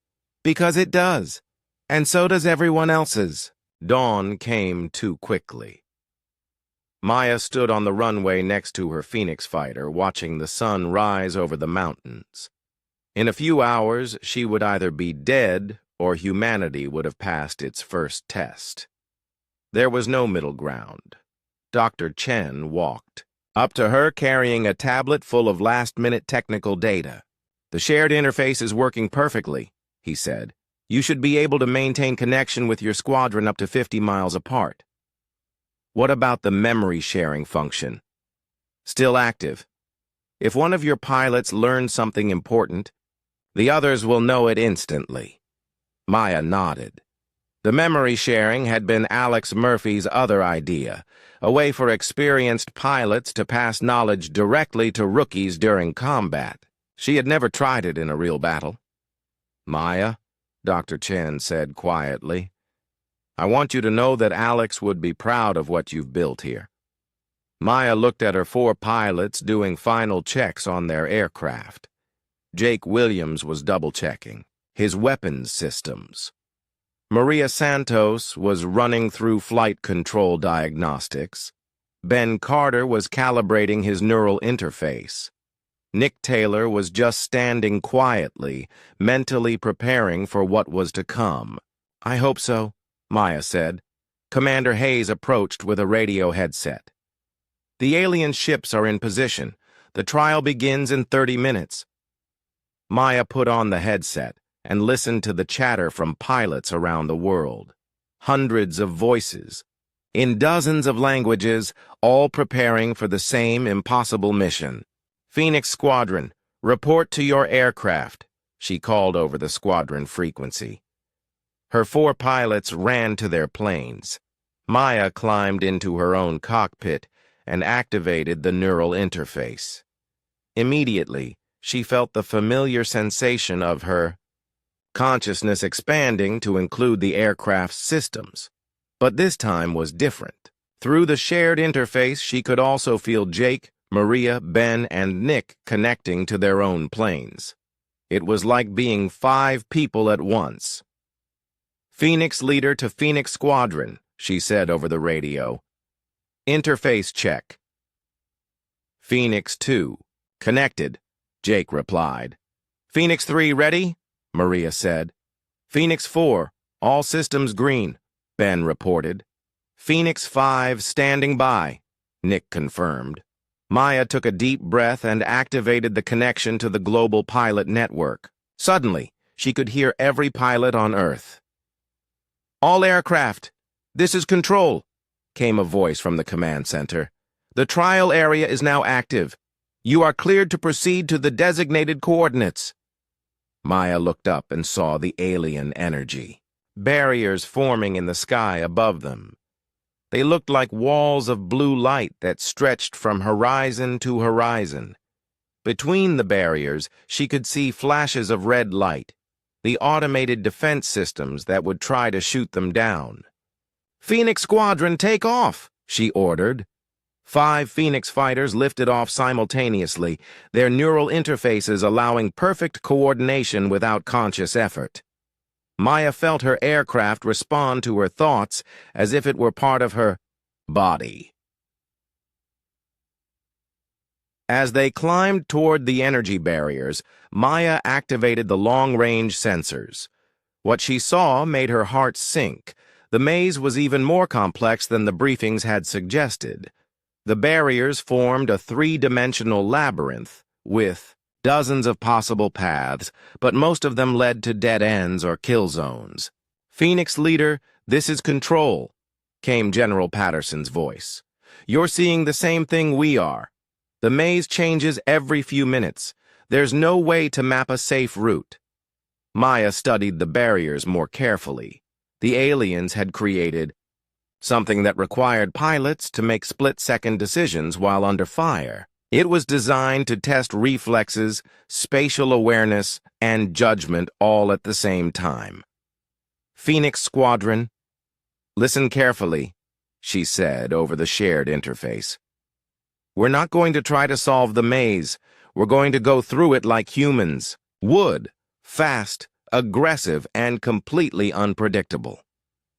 Because it does. And so does everyone else's." Dawn came too quickly. Maya stood on the runway next to her Phoenix fighter, watching the sun rise over the mountains. In a few hours, she would either be dead or humanity would have passed its first test. There was no middle ground. Dr. Chen walked up to her carrying a tablet full of last-minute technical data. "The shared interface is working perfectly," he said. "You should be able to maintain connection with your squadron up to 50 miles apart." "What about the memory sharing function?" "Still active. If one of your pilots learns something important, the others will know it instantly." Maya nodded. The memory sharing had been Alex Murphy's other idea, a way for experienced pilots to pass knowledge directly to rookies during combat. She had never tried it in a real battle. "Maya," Dr. Chen said quietly, "I want you to know that Alex would be proud of what you've built here." Maya looked at her 4 pilots doing final checks on their aircraft. Jake Williams was double-checking his weapons systems. Maria Santos was running through flight control diagnostics. Ben Carter was calibrating his neural interface. Nick Taylor was just standing quietly, mentally preparing for what was to come. "I hope so," Maya said. Commander Hayes approached with a radio headset. "The alien ships are in position. The trial begins in 30 minutes. Maya put on the headset and listened to the chatter from pilots around the world. Hundreds of voices, in dozens of languages, all preparing for the same impossible mission. "Phoenix Squadron, report to your aircraft," she called over the squadron frequency. Her 4 pilots ran to their planes. Maya climbed into her own cockpit and activated the neural interface. Immediately, she felt the familiar sensation of her consciousness expanding to include the aircraft's systems. But this time was different. Through the shared interface, she could also feel Jake, Maria, Ben, and Nick connecting to their own planes. It was like being 5 people at once. "Phoenix leader to Phoenix Squadron," she said over the radio. "Interface check." "Phoenix 2, connected," Jake replied. "Phoenix 3 ready?" Maria said. "Phoenix 4, all systems green," Ben reported. "Phoenix 5 standing by," Nick confirmed. Maya took a deep breath and activated the connection to the global pilot network. Suddenly, she could hear every pilot on Earth. "All aircraft, this is Control," came a voice from the command center. "The trial area is now active. You are cleared to proceed to the designated coordinates." Maya looked up and saw the alien energy, barriers forming in the sky above them. They looked like walls of blue light that stretched from horizon to horizon. Between the barriers, she could see flashes of red light, the automated defense systems that would try to shoot them down. "Phoenix Squadron, take off!" she ordered. 5 Phoenix fighters lifted off simultaneously, their neural interfaces allowing perfect coordination without conscious effort. Maya felt her aircraft respond to her thoughts as if it were part of her body. As they climbed toward the energy barriers, Maya activated the long-range sensors. What she saw made her heart sink. The maze was even more complex than the briefings had suggested. The barriers formed a 3-dimensional labyrinth with dozens of possible paths, but most of them led to dead ends or kill zones. "Phoenix Leader, this is Control," came General Patterson's voice. "You're seeing the same thing we are. The maze changes every few minutes. There's no way to map a safe route." Maya studied the barriers more carefully. The aliens had created something that required pilots to make split-second decisions while under fire. It was designed to test reflexes, spatial awareness, and judgment all at the same time. "Phoenix Squadron, listen carefully," she said over the shared interface. "We're not going to try to solve the maze. We're going to go through it like humans. Would. Fast, aggressive, and completely unpredictable."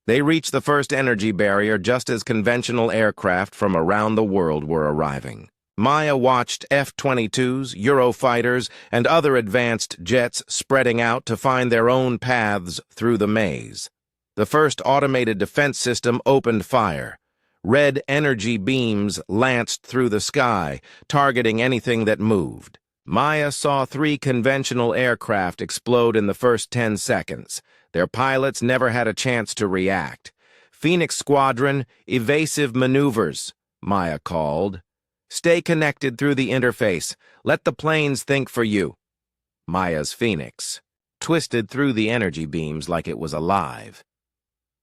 They reached the first energy barrier just as conventional aircraft from around the world were arriving. Maya watched F-22s, Eurofighters, and other advanced jets spreading out to find their own paths through the maze. The first automated defense system opened fire. Red energy beams lanced through the sky, targeting anything that moved. Maya saw 3 conventional aircraft explode in the first 10 seconds. Their pilots never had a chance to react. "Phoenix Squadron, evasive maneuvers," Maya called. "Stay connected through the interface. Let the planes think for you." Maya's Phoenix twisted through the energy beams like it was alive.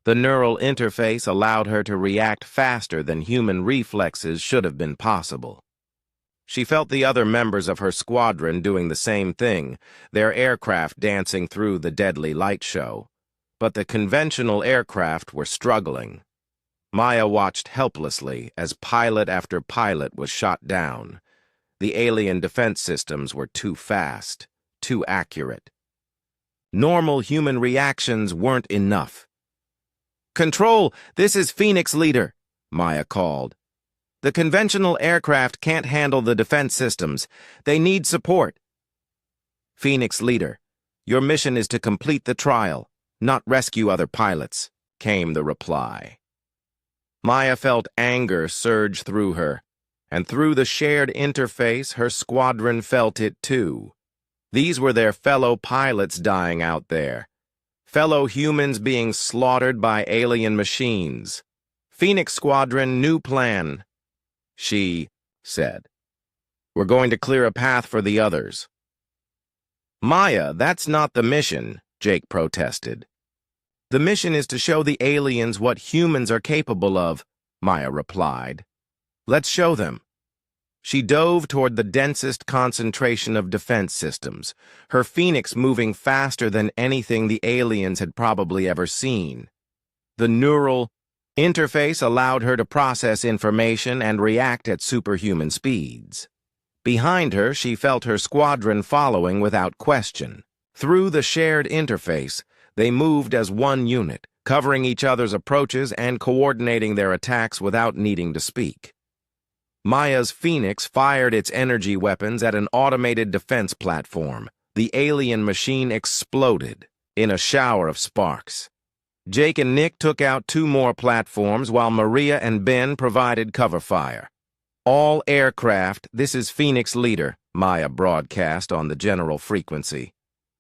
The neural interface allowed her to react faster than human reflexes should have been possible. She felt the other members of her squadron doing the same thing, their aircraft dancing through the deadly light show. But the conventional aircraft were struggling. Maya watched helplessly as pilot after pilot was shot down. The alien defense systems were too fast, too accurate. Normal human reactions weren't enough. "Control, this is Phoenix Leader," Maya called. "The conventional aircraft can't handle the defense systems. They need support." "Phoenix Leader, your mission is to complete the trial, not rescue other pilots," came the reply. Maya felt anger surge through her, and through the shared interface, her squadron felt it too. These were their fellow pilots dying out there, fellow humans being slaughtered by alien machines. "Phoenix Squadron, new plan," she said. "We're going to clear a path for the others." "Maya, that's not the mission," Jake protested. "The mission is to show the aliens what humans are capable of," Maya replied. "Let's show them." She dove toward the densest concentration of defense systems, her Phoenix moving faster than anything the aliens had probably ever seen. The neural interface allowed her to process information and react at superhuman speeds. Behind her, she felt her squadron following without question. Through the shared interface, they moved as one unit, covering each other's approaches and coordinating their attacks without needing to speak. Maya's Phoenix fired its energy weapons at an automated defense platform. The alien machine exploded in a shower of sparks. Jake and Nick took out 2 more platforms while Maria and Ben provided cover fire. "All aircraft, this is Phoenix Leader," Maya broadcast on the general frequency.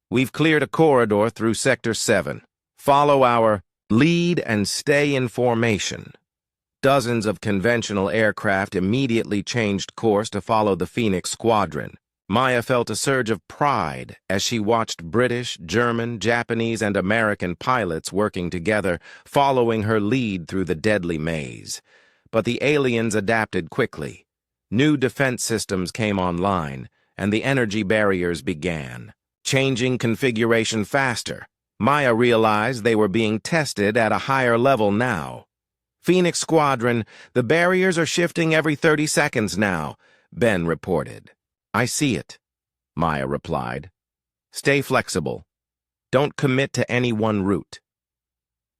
"We've cleared a corridor through Sector 7. Follow our lead and stay in formation." Dozens of conventional aircraft immediately changed course to follow the Phoenix Squadron. Maya felt a surge of pride as she watched British, German, Japanese, and American pilots working together, following her lead through the deadly maze. But the aliens adapted quickly. New defense systems came online, and the energy barriers began, changing configuration faster. Maya realized they were being tested at a higher level now. "Phoenix Squadron, the barriers are shifting every 30 seconds now," Ben reported. "I see it," Maya replied. "Stay flexible. Don't commit to any one route."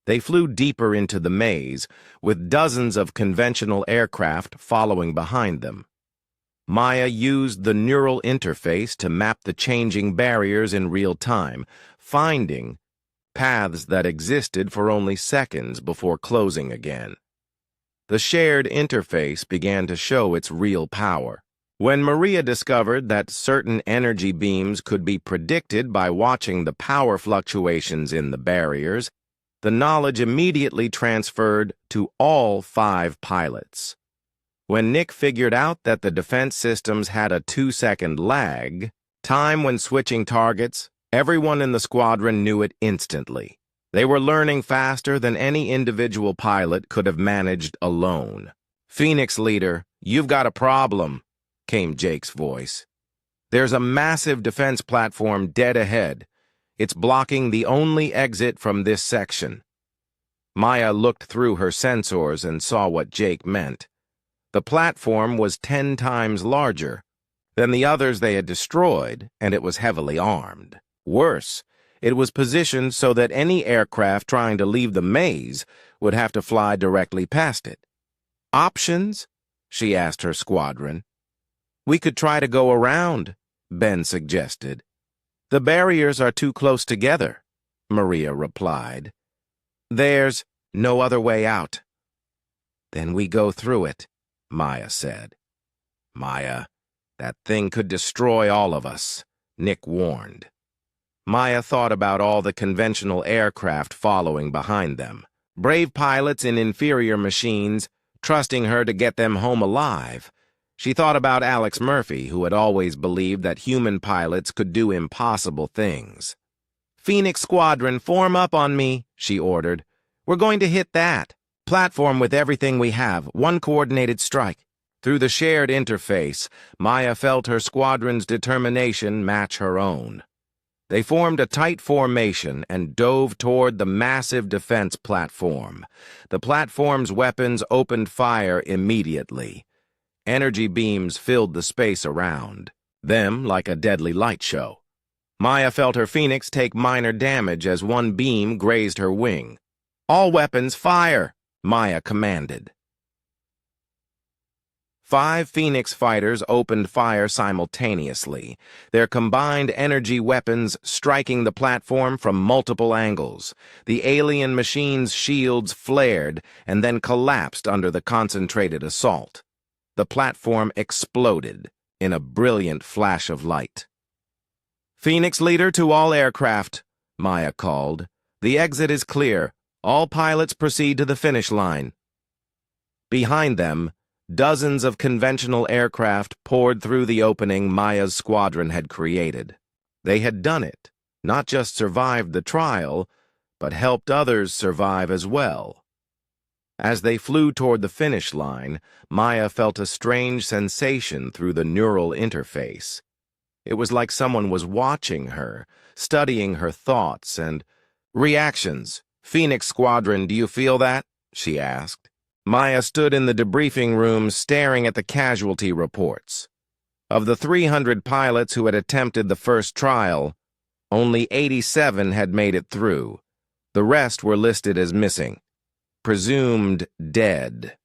They flew deeper into the maze, with dozens of conventional aircraft following behind them. Maya used the neural interface to map the changing barriers in real time, finding paths that existed for only seconds before closing again. The shared interface began to show its real power. When Maria discovered that certain energy beams could be predicted by watching the power fluctuations in the barriers, the knowledge immediately transferred to all 5 pilots. When Nick figured out that the defense systems had a 2-second lag, time when switching targets, everyone in the squadron knew it instantly. They were learning faster than any individual pilot could have managed alone. "Phoenix Leader, you've got a problem," came Jake's voice. "There's a massive defense platform dead ahead. It's blocking the only exit from this section." Maya looked through her sensors and saw what Jake meant. The platform was 10 times larger than the others they had destroyed, and it was heavily armed. Worse, it was positioned so that any aircraft trying to leave the maze would have to fly directly past it. "Options?" she asked her squadron. "We could try to go around," Ben suggested. "The barriers are too close together," Maria replied. "There's no other way out." "Then we go through it," Maya said. "Maya, that thing could destroy all of us," Nick warned. Maya thought about all the conventional aircraft following behind them. Brave pilots in inferior machines, trusting her to get them home alive. She thought about Alex Murphy, who had always believed that human pilots could do impossible things. "Phoenix Squadron, form up on me," she ordered. "We're going to hit that platform with everything we have, one coordinated strike." Through the shared interface, Maya felt her squadron's determination match her own. They formed a tight formation and dove toward the massive defense platform. The platform's weapons opened fire immediately. Energy beams filled the space around them like a deadly light show. Maya felt her Phoenix take minor damage as one beam grazed her wing. "All weapons, fire!" Maya commanded. 5 Phoenix fighters opened fire simultaneously, their combined energy weapons striking the platform from multiple angles. The alien machine's shields flared and then collapsed under the concentrated assault. The platform exploded in a brilliant flash of light. "Phoenix Leader to all aircraft," Maya called. "The exit is clear. All pilots proceed to the finish line." Behind them, dozens of conventional aircraft poured through the opening Maya's squadron had created. They had done it, not just survived the trial, but helped others survive as well. As they flew toward the finish line, Maya felt a strange sensation through the neural interface. It was like someone was watching her, studying her thoughts and reactions. "Phoenix Squadron, do you feel that?" she asked. Maya stood in the debriefing room staring at the casualty reports. Of the 300 pilots who had attempted the first trial, only 87 had made it through. The rest were listed as missing, presumed dead.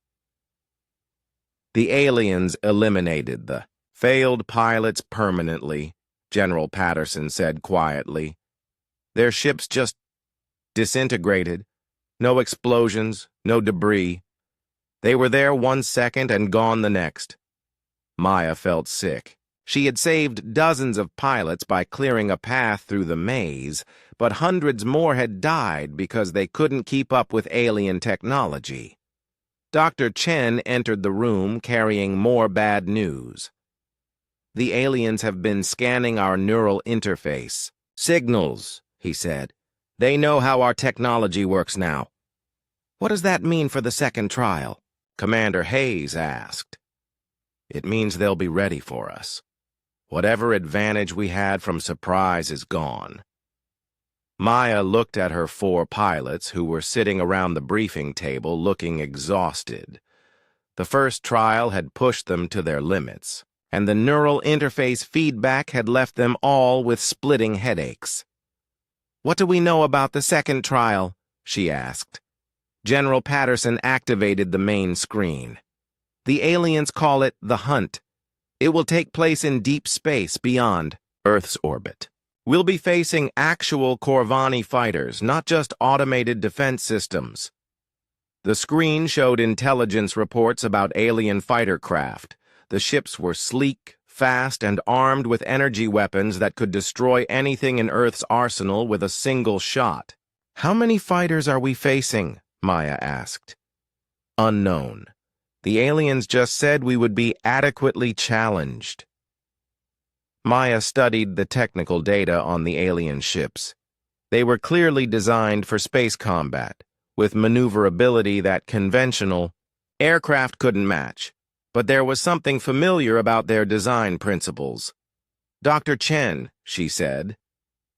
The aliens eliminated the failed pilots permanently, General Patterson said quietly. Their ships just disintegrated. No explosions, no debris. They were there 1 second and gone the next. Maya felt sick. She had saved dozens of pilots by clearing a path through the maze, but hundreds more had died because they couldn't keep up with alien technology. Dr. Chen entered the room carrying more bad news. The aliens have been scanning our neural interface. Signals, he said. They know how our technology works now. What does that mean for the second trial? Commander Hayes asked. It means they'll be ready for us. Whatever advantage we had from surprise is gone. Maya looked at her 4 pilots who were sitting around the briefing table looking exhausted. The first trial had pushed them to their limits, and the neural interface feedback had left them all with splitting headaches. What do we know about the second trial? She asked. General Patterson activated the main screen. The aliens call it the Hunt. It will take place in deep space beyond Earth's orbit. We'll be facing actual Corvani fighters, not just automated defense systems. The screen showed intelligence reports about alien fighter craft. The ships were sleek, fast, and armed with energy weapons that could destroy anything in Earth's arsenal with a single shot. How many fighters are we facing? Maya asked. Unknown. The aliens just said we would be adequately challenged. Maya studied the technical data on the alien ships. They were clearly designed for space combat, with maneuverability that conventional aircraft couldn't match. But there was something familiar about their design principles. Dr. Chen, she said,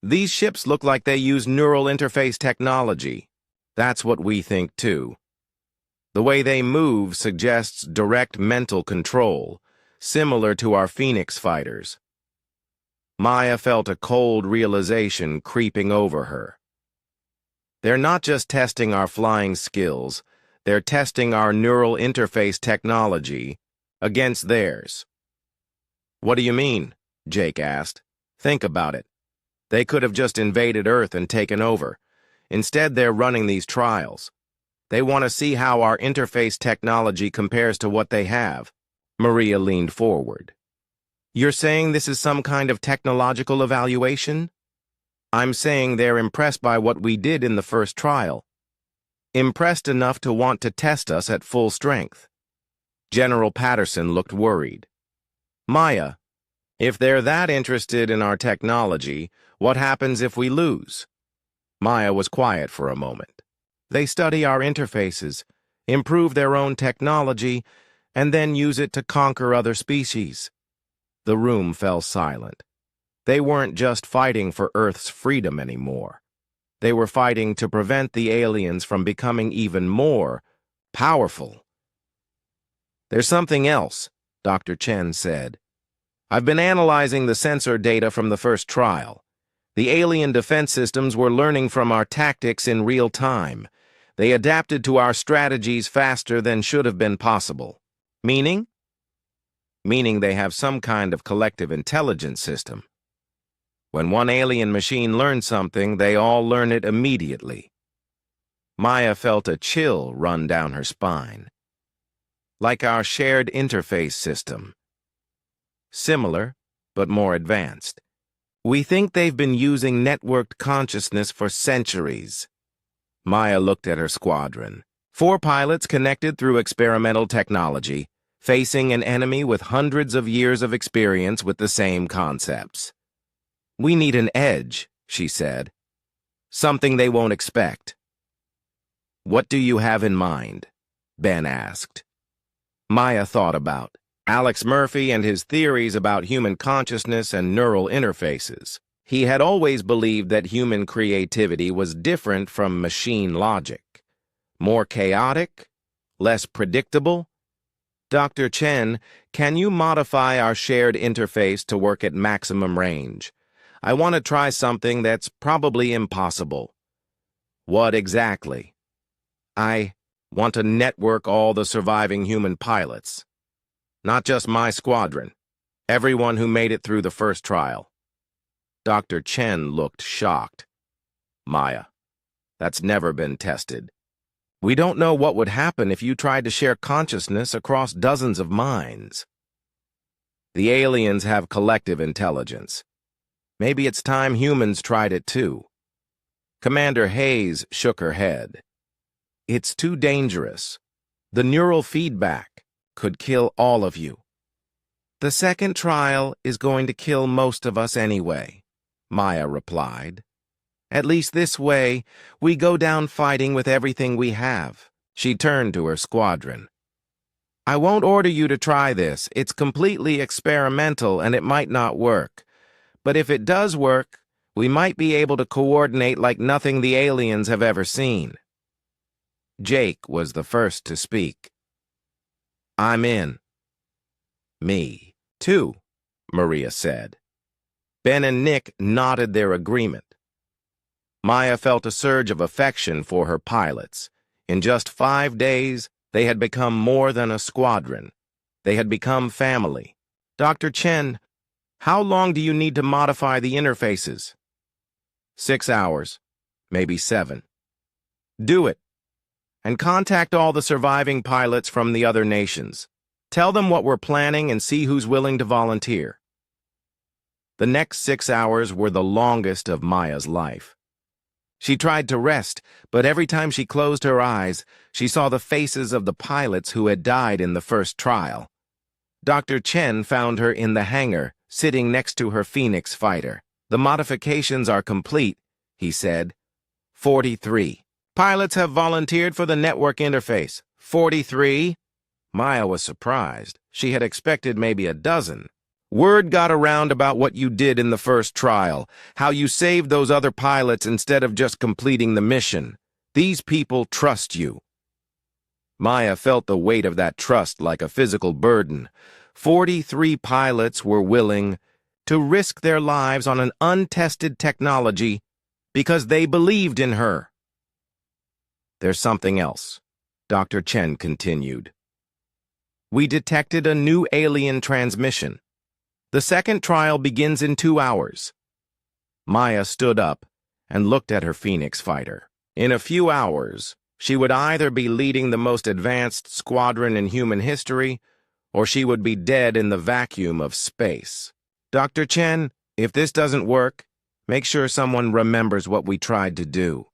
these ships look like they use neural interface technology. That's what we think too. The way they move suggests direct mental control, similar to our Phoenix fighters. Maya felt a cold realization creeping over her. They're not just testing our flying skills, they're testing our neural interface technology against theirs. What do you mean? Jake asked. Think about it. They could have just invaded Earth and taken over. Instead, they're running these trials. They want to see how our interface technology compares to what they have. Maria leaned forward. You're saying this is some kind of technological evaluation? I'm saying they're impressed by what we did in the first trial. Impressed enough to want to test us at full strength. General Patterson looked worried. Maya, if they're that interested in our technology, what happens if we lose? Maya was quiet for a moment. They study our interfaces, improve their own technology, and then use it to conquer other species. The room fell silent. They weren't just fighting for Earth's freedom anymore. They were fighting to prevent the aliens from becoming even more powerful. There's something else, Dr. Chen said. I've been analyzing the sensor data from the first trial. The alien defense systems were learning from our tactics in real time. They adapted to our strategies faster than should have been possible. Meaning? Meaning they have some kind of collective intelligence system. When one alien machine learns something, they all learn it immediately. Maya felt a chill run down her spine. Like our shared interface system. Similar, but more advanced. We think they've been using networked consciousness for centuries. Maya looked at her squadron. 4 pilots connected through experimental technology, facing an enemy with hundreds of years of experience with the same concepts. We need an edge, she said. Something they won't expect. What do you have in mind? Ben asked. Maya thought about Alex Murphy and his theories about human consciousness and neural interfaces. He had always believed that human creativity was different from machine logic. More chaotic, less predictable. Dr. Chen, can you modify our shared interface to work at maximum range? I want to try something that's probably impossible. What exactly? I want to network all the surviving human pilots. Not just my squadron. Everyone who made it through the first trial. Dr. Chen looked shocked. Maya, that's never been tested. We don't know what would happen if you tried to share consciousness across dozens of minds. The aliens have collective intelligence. Maybe it's time humans tried it too. Commander Hayes shook her head. It's too dangerous. The neural feedback could kill all of you. "The second trial is going to kill most of us anyway," Maya replied. "At least this way, we go down fighting with everything we have." She turned to her squadron. "I won't order you to try this. It's completely experimental and it might not work. But if it does work, we might be able to coordinate like nothing the aliens have ever seen." Jake was the first to speak. "I'm in." "Me, too," Maria said. Ben and Nick nodded their agreement. Maya felt a surge of affection for her pilots. In just 5 days, they had become more than a squadron. They had become family. "Dr. Chen, how long do you need to modify the interfaces?" 6 hours, maybe 7. "Do it. And contact all the surviving pilots from the other nations. Tell them what we're planning and see who's willing to volunteer." The next 6 hours were the longest of Maya's life. She tried to rest, but every time she closed her eyes, she saw the faces of the pilots who had died in the first trial. Dr. Chen found her in the hangar, sitting next to her Phoenix fighter. "The modifications are complete," he said. 43. "Pilots have volunteered for the network interface." 43? Maya was surprised. She had expected maybe a dozen. "Word got around about what you did in the first trial, how you saved those other pilots instead of just completing the mission. These people trust you." Maya felt the weight of that trust like a physical burden. 43 pilots were willing to risk their lives on an untested technology because they believed in her. "There's something else," Dr. Chen continued. "We detected a new alien transmission. The second trial begins in 2 hours." Maya stood up and looked at her Phoenix fighter. In a few hours, she would either be leading the most advanced squadron in human history, or she would be dead in the vacuum of space. "Dr. Chen, if this doesn't work, make sure someone remembers what we tried to do."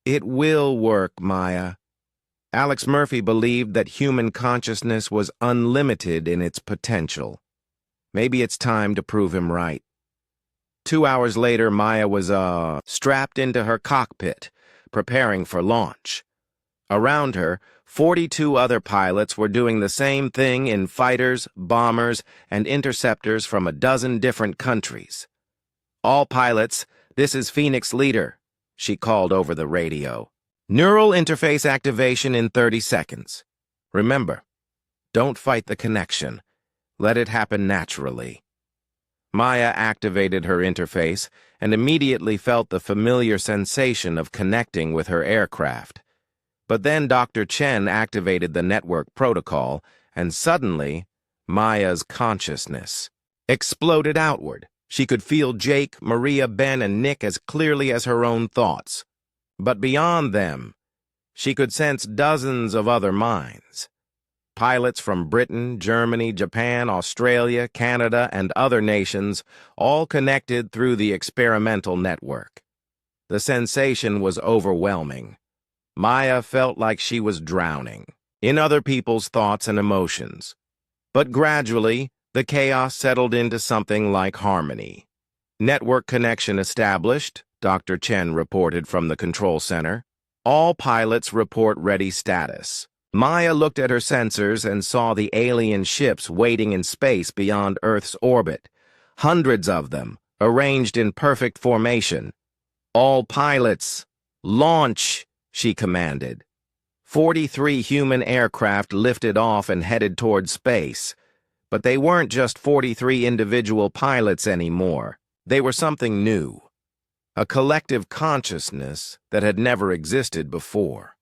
"It will work, Maya." Alex Murphy believed that human consciousness was unlimited in its potential. Maybe it's time to prove him right. 2 hours later, Maya was, strapped into her cockpit, preparing for launch. Around her, 42 other pilots were doing the same thing in fighters, bombers, and interceptors from a dozen different countries. "All pilots, this is Phoenix Leader," she called over the radio. "Neural interface activation in 30 seconds. Remember, don't fight the connection. Let it happen naturally." Maya activated her interface and immediately felt the familiar sensation of connecting with her aircraft. But then Dr. Chen activated the network protocol, and suddenly, Maya's consciousness exploded outward. She could feel Jake, Maria, Ben, and Nick as clearly as her own thoughts. But beyond them, she could sense dozens of other minds. Pilots from Britain, Germany, Japan, Australia, Canada, and other nations, all connected through the experimental network. The sensation was overwhelming. Maya felt like she was drowning in other people's thoughts and emotions. But gradually, the chaos settled into something like harmony. "Network connection established," Dr. Chen reported from the control center. "All pilots report ready status." Maya looked at her sensors and saw the alien ships waiting in space beyond Earth's orbit. Hundreds of them, arranged in perfect formation. "All pilots, launch," she commanded. 43 human aircraft lifted off and headed toward space. But they weren't just 43 individual pilots anymore. They were something new. A collective consciousness that had never existed before.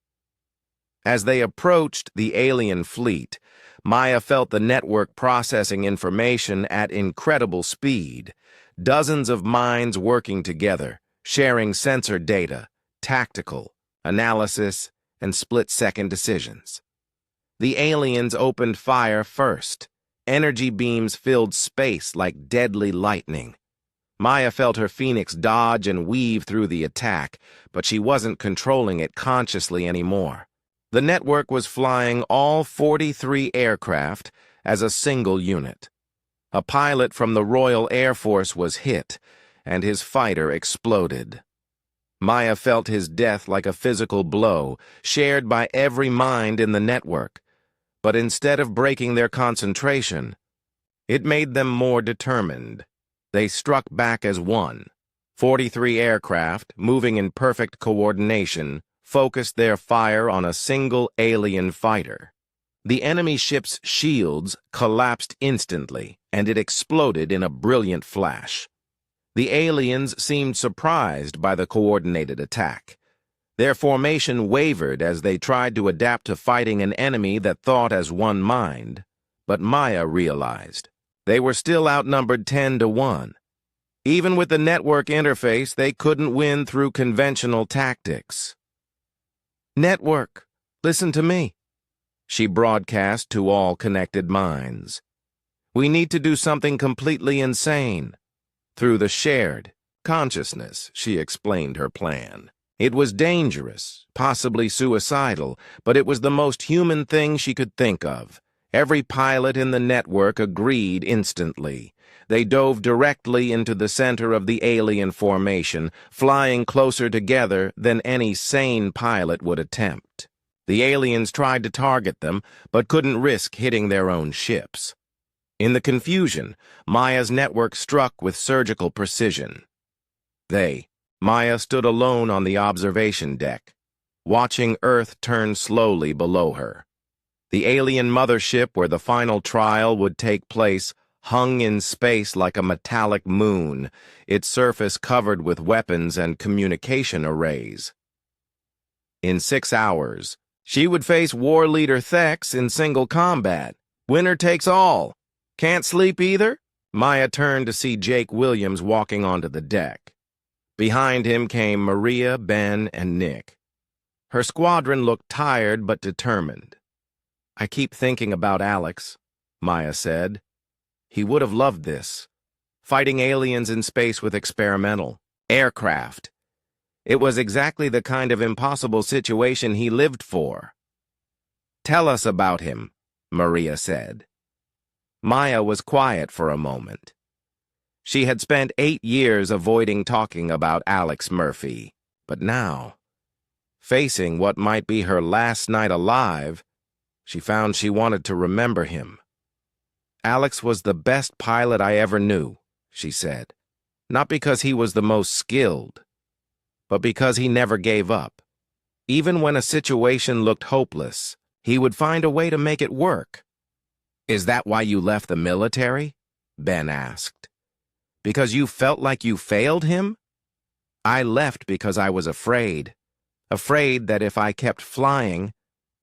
As they approached the alien fleet, Maya felt the network processing information at incredible speed. Dozens of minds working together, sharing sensor data, tactical, analysis, and split-second decisions. The aliens opened fire first. Energy beams filled space like deadly lightning. Maya felt her Phoenix dodge and weave through the attack, but she wasn't controlling it consciously anymore. The network was flying all 43 aircraft as a single unit. A pilot from the Royal Air Force was hit, and his fighter exploded. Maya felt his death like a physical blow, shared by every mind in the network. But instead of breaking their concentration, it made them more determined. They struck back as one. 43 aircraft, moving in perfect coordination, focused their fire on a single alien fighter. The enemy ship's shields collapsed instantly, and it exploded in a brilliant flash. The aliens seemed surprised by the coordinated attack. Their formation wavered as they tried to adapt to fighting an enemy that thought as one mind. But Maya realized they were still outnumbered 10-1. Even with the network interface, they couldn't win through conventional tactics. "Network, listen to me," she broadcast to all connected minds. "We need to do something completely insane." Through the shared consciousness, she explained her plan. It was dangerous, possibly suicidal, but it was the most human thing she could think of. Every pilot in the network agreed instantly. They dove directly into the center of the alien formation, flying closer together than any sane pilot would attempt. The aliens tried to target them, but couldn't risk hitting their own ships. In the confusion, Maya's network struck with surgical precision. Maya stood alone on the observation deck, watching Earth turn slowly below her. The alien mothership where the final trial would take place hung in space like a metallic moon, its surface covered with weapons and communication arrays. In 6 hours, she would face war leader Thex in single combat. Winner takes all. Can't sleep either? Maya turned to see Jake Williams walking onto the deck. Behind him came Maria, Ben, and Nick. Her squadron looked tired but determined. "I keep thinking about Alex," Maya said. "He would have loved this. Fighting aliens in space with experimental aircraft. It was exactly the kind of impossible situation he lived for." "Tell us about him," Maria said. Maya was quiet for a moment. She had spent 8 years avoiding talking about Alex Murphy, but now, facing what might be her last night alive, she found she wanted to remember him. "Alex was the best pilot I ever knew," she said. "Not because he was the most skilled, but because he never gave up. Even when a situation looked hopeless, he would find a way to make it work." "Is that why you left the military?" Ben asked. "Because you felt like you failed him?" "I left because I was afraid. Afraid that if I kept flying,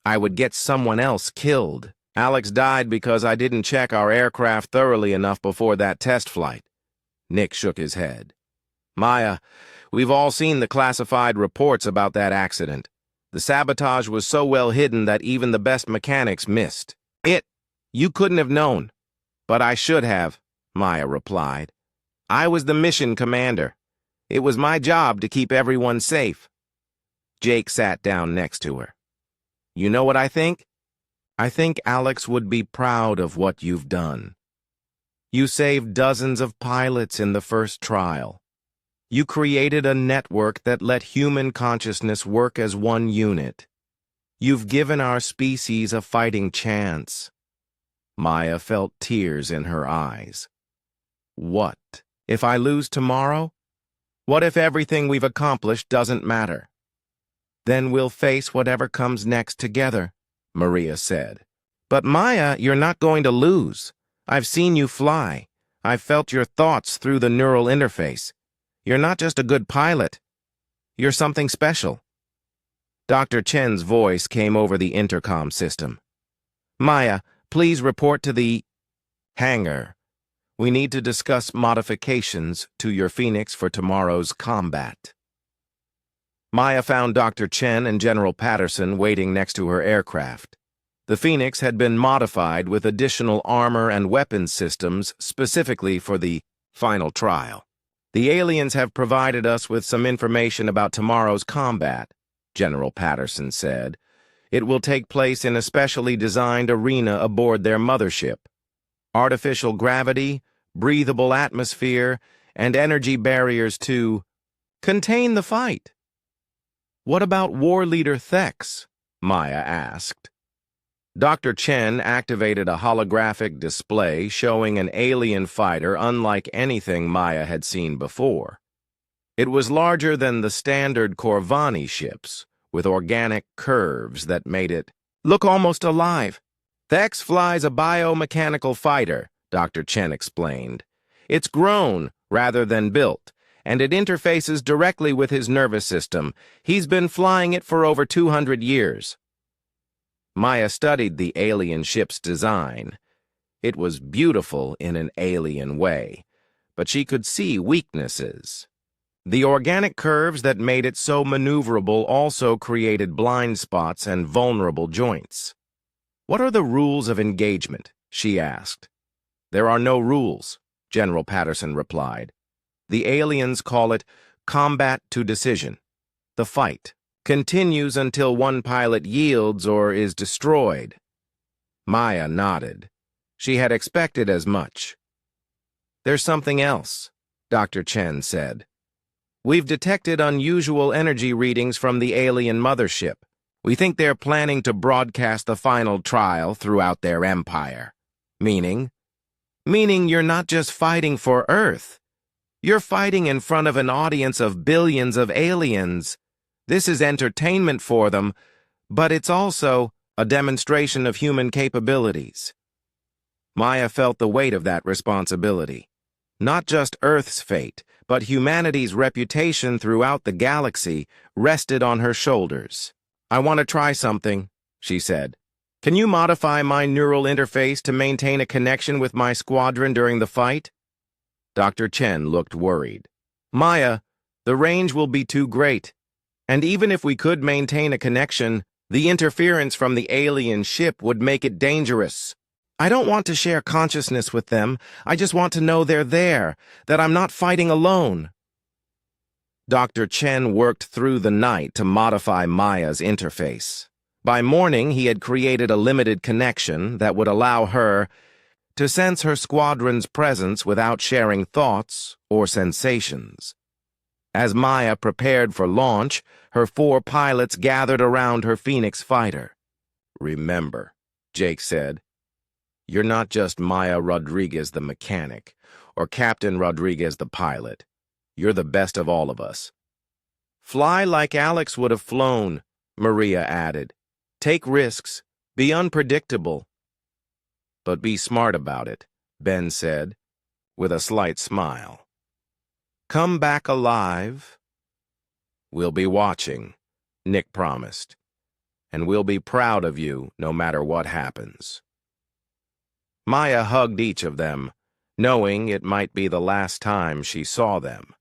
I would get someone else killed. Alex died because I didn't check our aircraft thoroughly enough before that test flight." Nick shook his head. "Maya, we've all seen the classified reports about that accident. The sabotage was so well hidden that even the best mechanics missed it. You couldn't have known." "But I should have," Maya replied. "I was the mission commander. It was my job to keep everyone safe." Jake sat down next to her. "You know what I think? I think Alex would be proud of what you've done. You saved dozens of pilots in the first trial. You created a network that let human consciousness work as one unit. You've given our species a fighting chance." Maya felt tears in her eyes. "What if I lose tomorrow? What if everything we've accomplished doesn't matter?" "Then we'll face whatever comes next together," Maria said. "But Maya, you're not going to lose. I've seen you fly. I've felt your thoughts through the neural interface. You're not just a good pilot. You're something special." Dr. Chen's voice came over the intercom system. "Maya, please report to the hangar. We need to discuss modifications to your Phoenix for tomorrow's combat." Maya found Dr. Chen and General Patterson waiting next to her aircraft. The Phoenix had been modified with additional armor and weapons systems specifically for the final trial. "The aliens have provided us with some information about tomorrow's combat," General Patterson said. "It will take place in a specially designed arena aboard their mothership." artificial gravity, breathable atmosphere, and energy barriers to contain the fight. What about war leader Thex? Maya asked. Dr. Chen activated a holographic display showing an alien fighter unlike anything Maya had seen before. It was larger than the standard Corvani ships, with organic curves that made it look almost alive. Thex flies a biomechanical fighter, Dr. Chen explained. It's grown rather than built, and it interfaces directly with his nervous system. He's been flying it for over 200 years. Maya studied the alien ship's design. It was beautiful in an alien way, but she could see weaknesses. The organic curves that made it so maneuverable also created blind spots and vulnerable joints. What are the rules of engagement? She asked. There are no rules, General Patterson replied. The aliens call it combat to decision. The fight continues until one pilot yields or is destroyed. Maya nodded. She had expected as much. There's something else, Dr. Chen said. We've detected unusual energy readings from the alien mothership. We think they're planning to broadcast the final trial throughout their empire. Meaning you're not just fighting for Earth. You're fighting in front of an audience of billions of aliens. This is entertainment for them, but it's also a demonstration of human capabilities. Maya felt the weight of that responsibility. Not just Earth's fate, but humanity's reputation throughout the galaxy rested on her shoulders. I want to try something, she said. Can you modify my neural interface to maintain a connection with my squadron during the fight? Dr. Chen looked worried. Maya, the range will be too great. And even if we could maintain a connection, the interference from the alien ship would make it dangerous. I don't want to share consciousness with them. I just want to know they're there, that I'm not fighting alone. Dr. Chen worked through the night to modify Maya's interface. By morning, he had created a limited connection that would allow her to sense her squadron's presence without sharing thoughts or sensations. As Maya prepared for launch, her 4 pilots gathered around her Phoenix fighter. Remember, Jake said, you're not just Maya Rodriguez the mechanic, or Captain Rodriguez the pilot. You're the best of all of us. Fly like Alex would have flown, Maria added. Take risks, be unpredictable. But be smart about it, Ben said, with a slight smile. Come back alive. We'll be watching, Nick promised, and we'll be proud of you no matter what happens. Maya hugged each of them, knowing it might be the last time she saw them.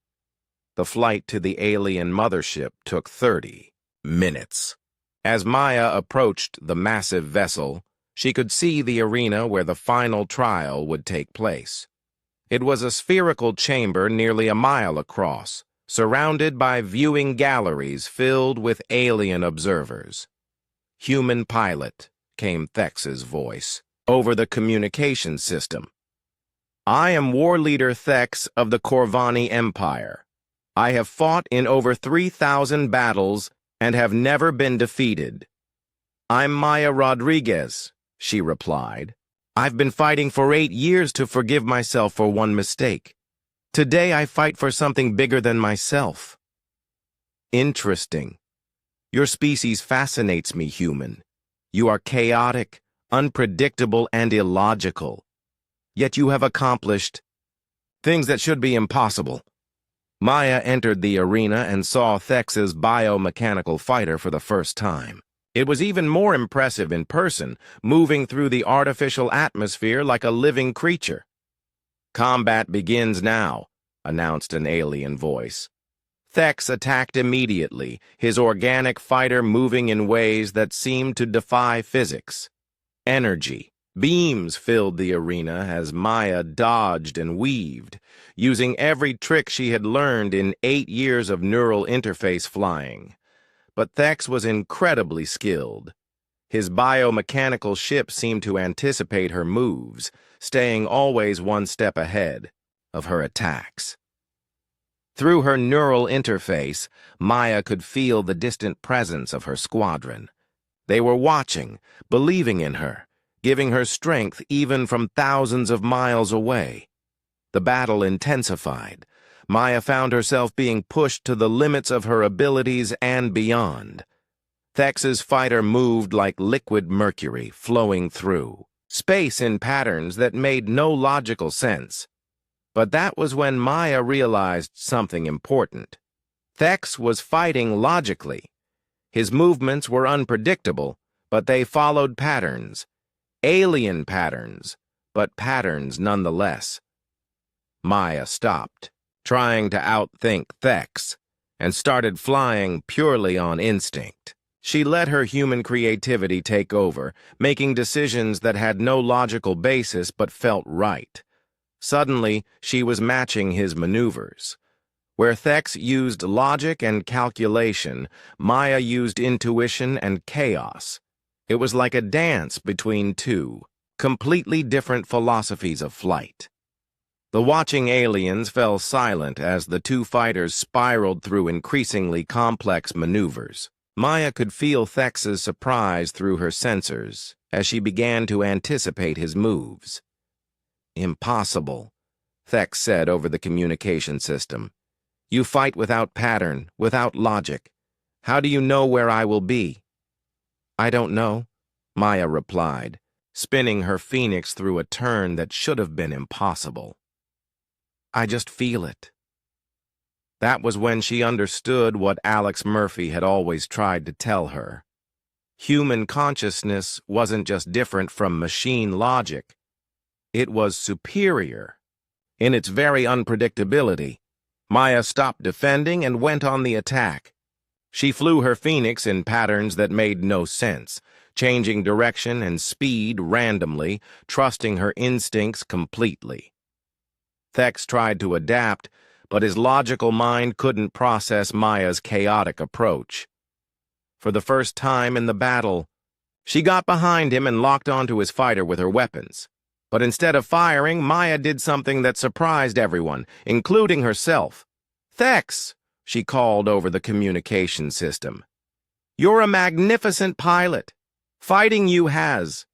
The flight to the alien mothership took 30 minutes. As Maya approached the massive vessel, she could see the arena where the final trial would take place. It was a spherical chamber nearly a mile across, surrounded by viewing galleries filled with alien observers. Human pilot, came Thex's voice, over the communication system. I am War Leader Thex of the Corvani Empire. I have fought in over 3,000 battles and have never been defeated. I'm Maya Rodriguez, she replied. I've been fighting for 8 years to forgive myself for one mistake. Today I fight for something bigger than myself. Interesting. Your species fascinates me, human. You are chaotic, unpredictable, and illogical. Yet you have accomplished things that should be impossible. Maya entered the arena and saw Thex's biomechanical fighter for the first time. It was even more impressive in person, moving through the artificial atmosphere like a living creature. Combat begins now, announced an alien voice. Thex attacked immediately, his organic fighter moving in ways that seemed to defy physics. Energy, beams filled the arena as Maya dodged and weaved, using every trick she had learned in 8 years of neural interface flying. But Thex was incredibly skilled. His biomechanical ship seemed to anticipate her moves, staying always one step ahead of her attacks. Through her neural interface, Maya could feel the distant presence of her squadron. They were watching, believing in her, giving her strength even from thousands of miles away. The battle intensified. Maya found herself being pushed to the limits of her abilities and beyond. Thex's fighter moved like liquid mercury flowing through space in patterns that made no logical sense. But that was when Maya realized something important. Thex was fighting logically. His movements were unpredictable, but they followed patterns. Alien patterns, but patterns nonetheless. Maya stopped, trying to outthink Thex, and started flying purely on instinct. She let her human creativity take over, making decisions that had no logical basis but felt right. Suddenly, she was matching his maneuvers. Where Thex used logic and calculation, Maya used intuition and chaos. It was like a dance between two completely different philosophies of flight. The watching aliens fell silent as the two fighters spiraled through increasingly complex maneuvers. Maya could feel Thex's surprise through her sensors as she began to anticipate his moves. "Impossible," Thex said over the communication system. "You fight without pattern, without logic. How do you know where I will be?" "I don't know," Maya replied, spinning her phoenix through a turn that should have been impossible. "I just feel it." That was when she understood what Alex Murphy had always tried to tell her. Human consciousness wasn't just different from machine logic. It was superior. In its very unpredictability, Maya stopped defending and went on the attack. She flew her phoenix in patterns that made no sense, changing direction and speed randomly, trusting her instincts completely. Thex tried to adapt, but his logical mind couldn't process Maya's chaotic approach. For the first time in the battle, she got behind him and locked onto his fighter with her weapons. But instead of firing, Maya did something that surprised everyone, including herself. "Thex," she called over the communication system. "You're a magnificent pilot. Fighting you has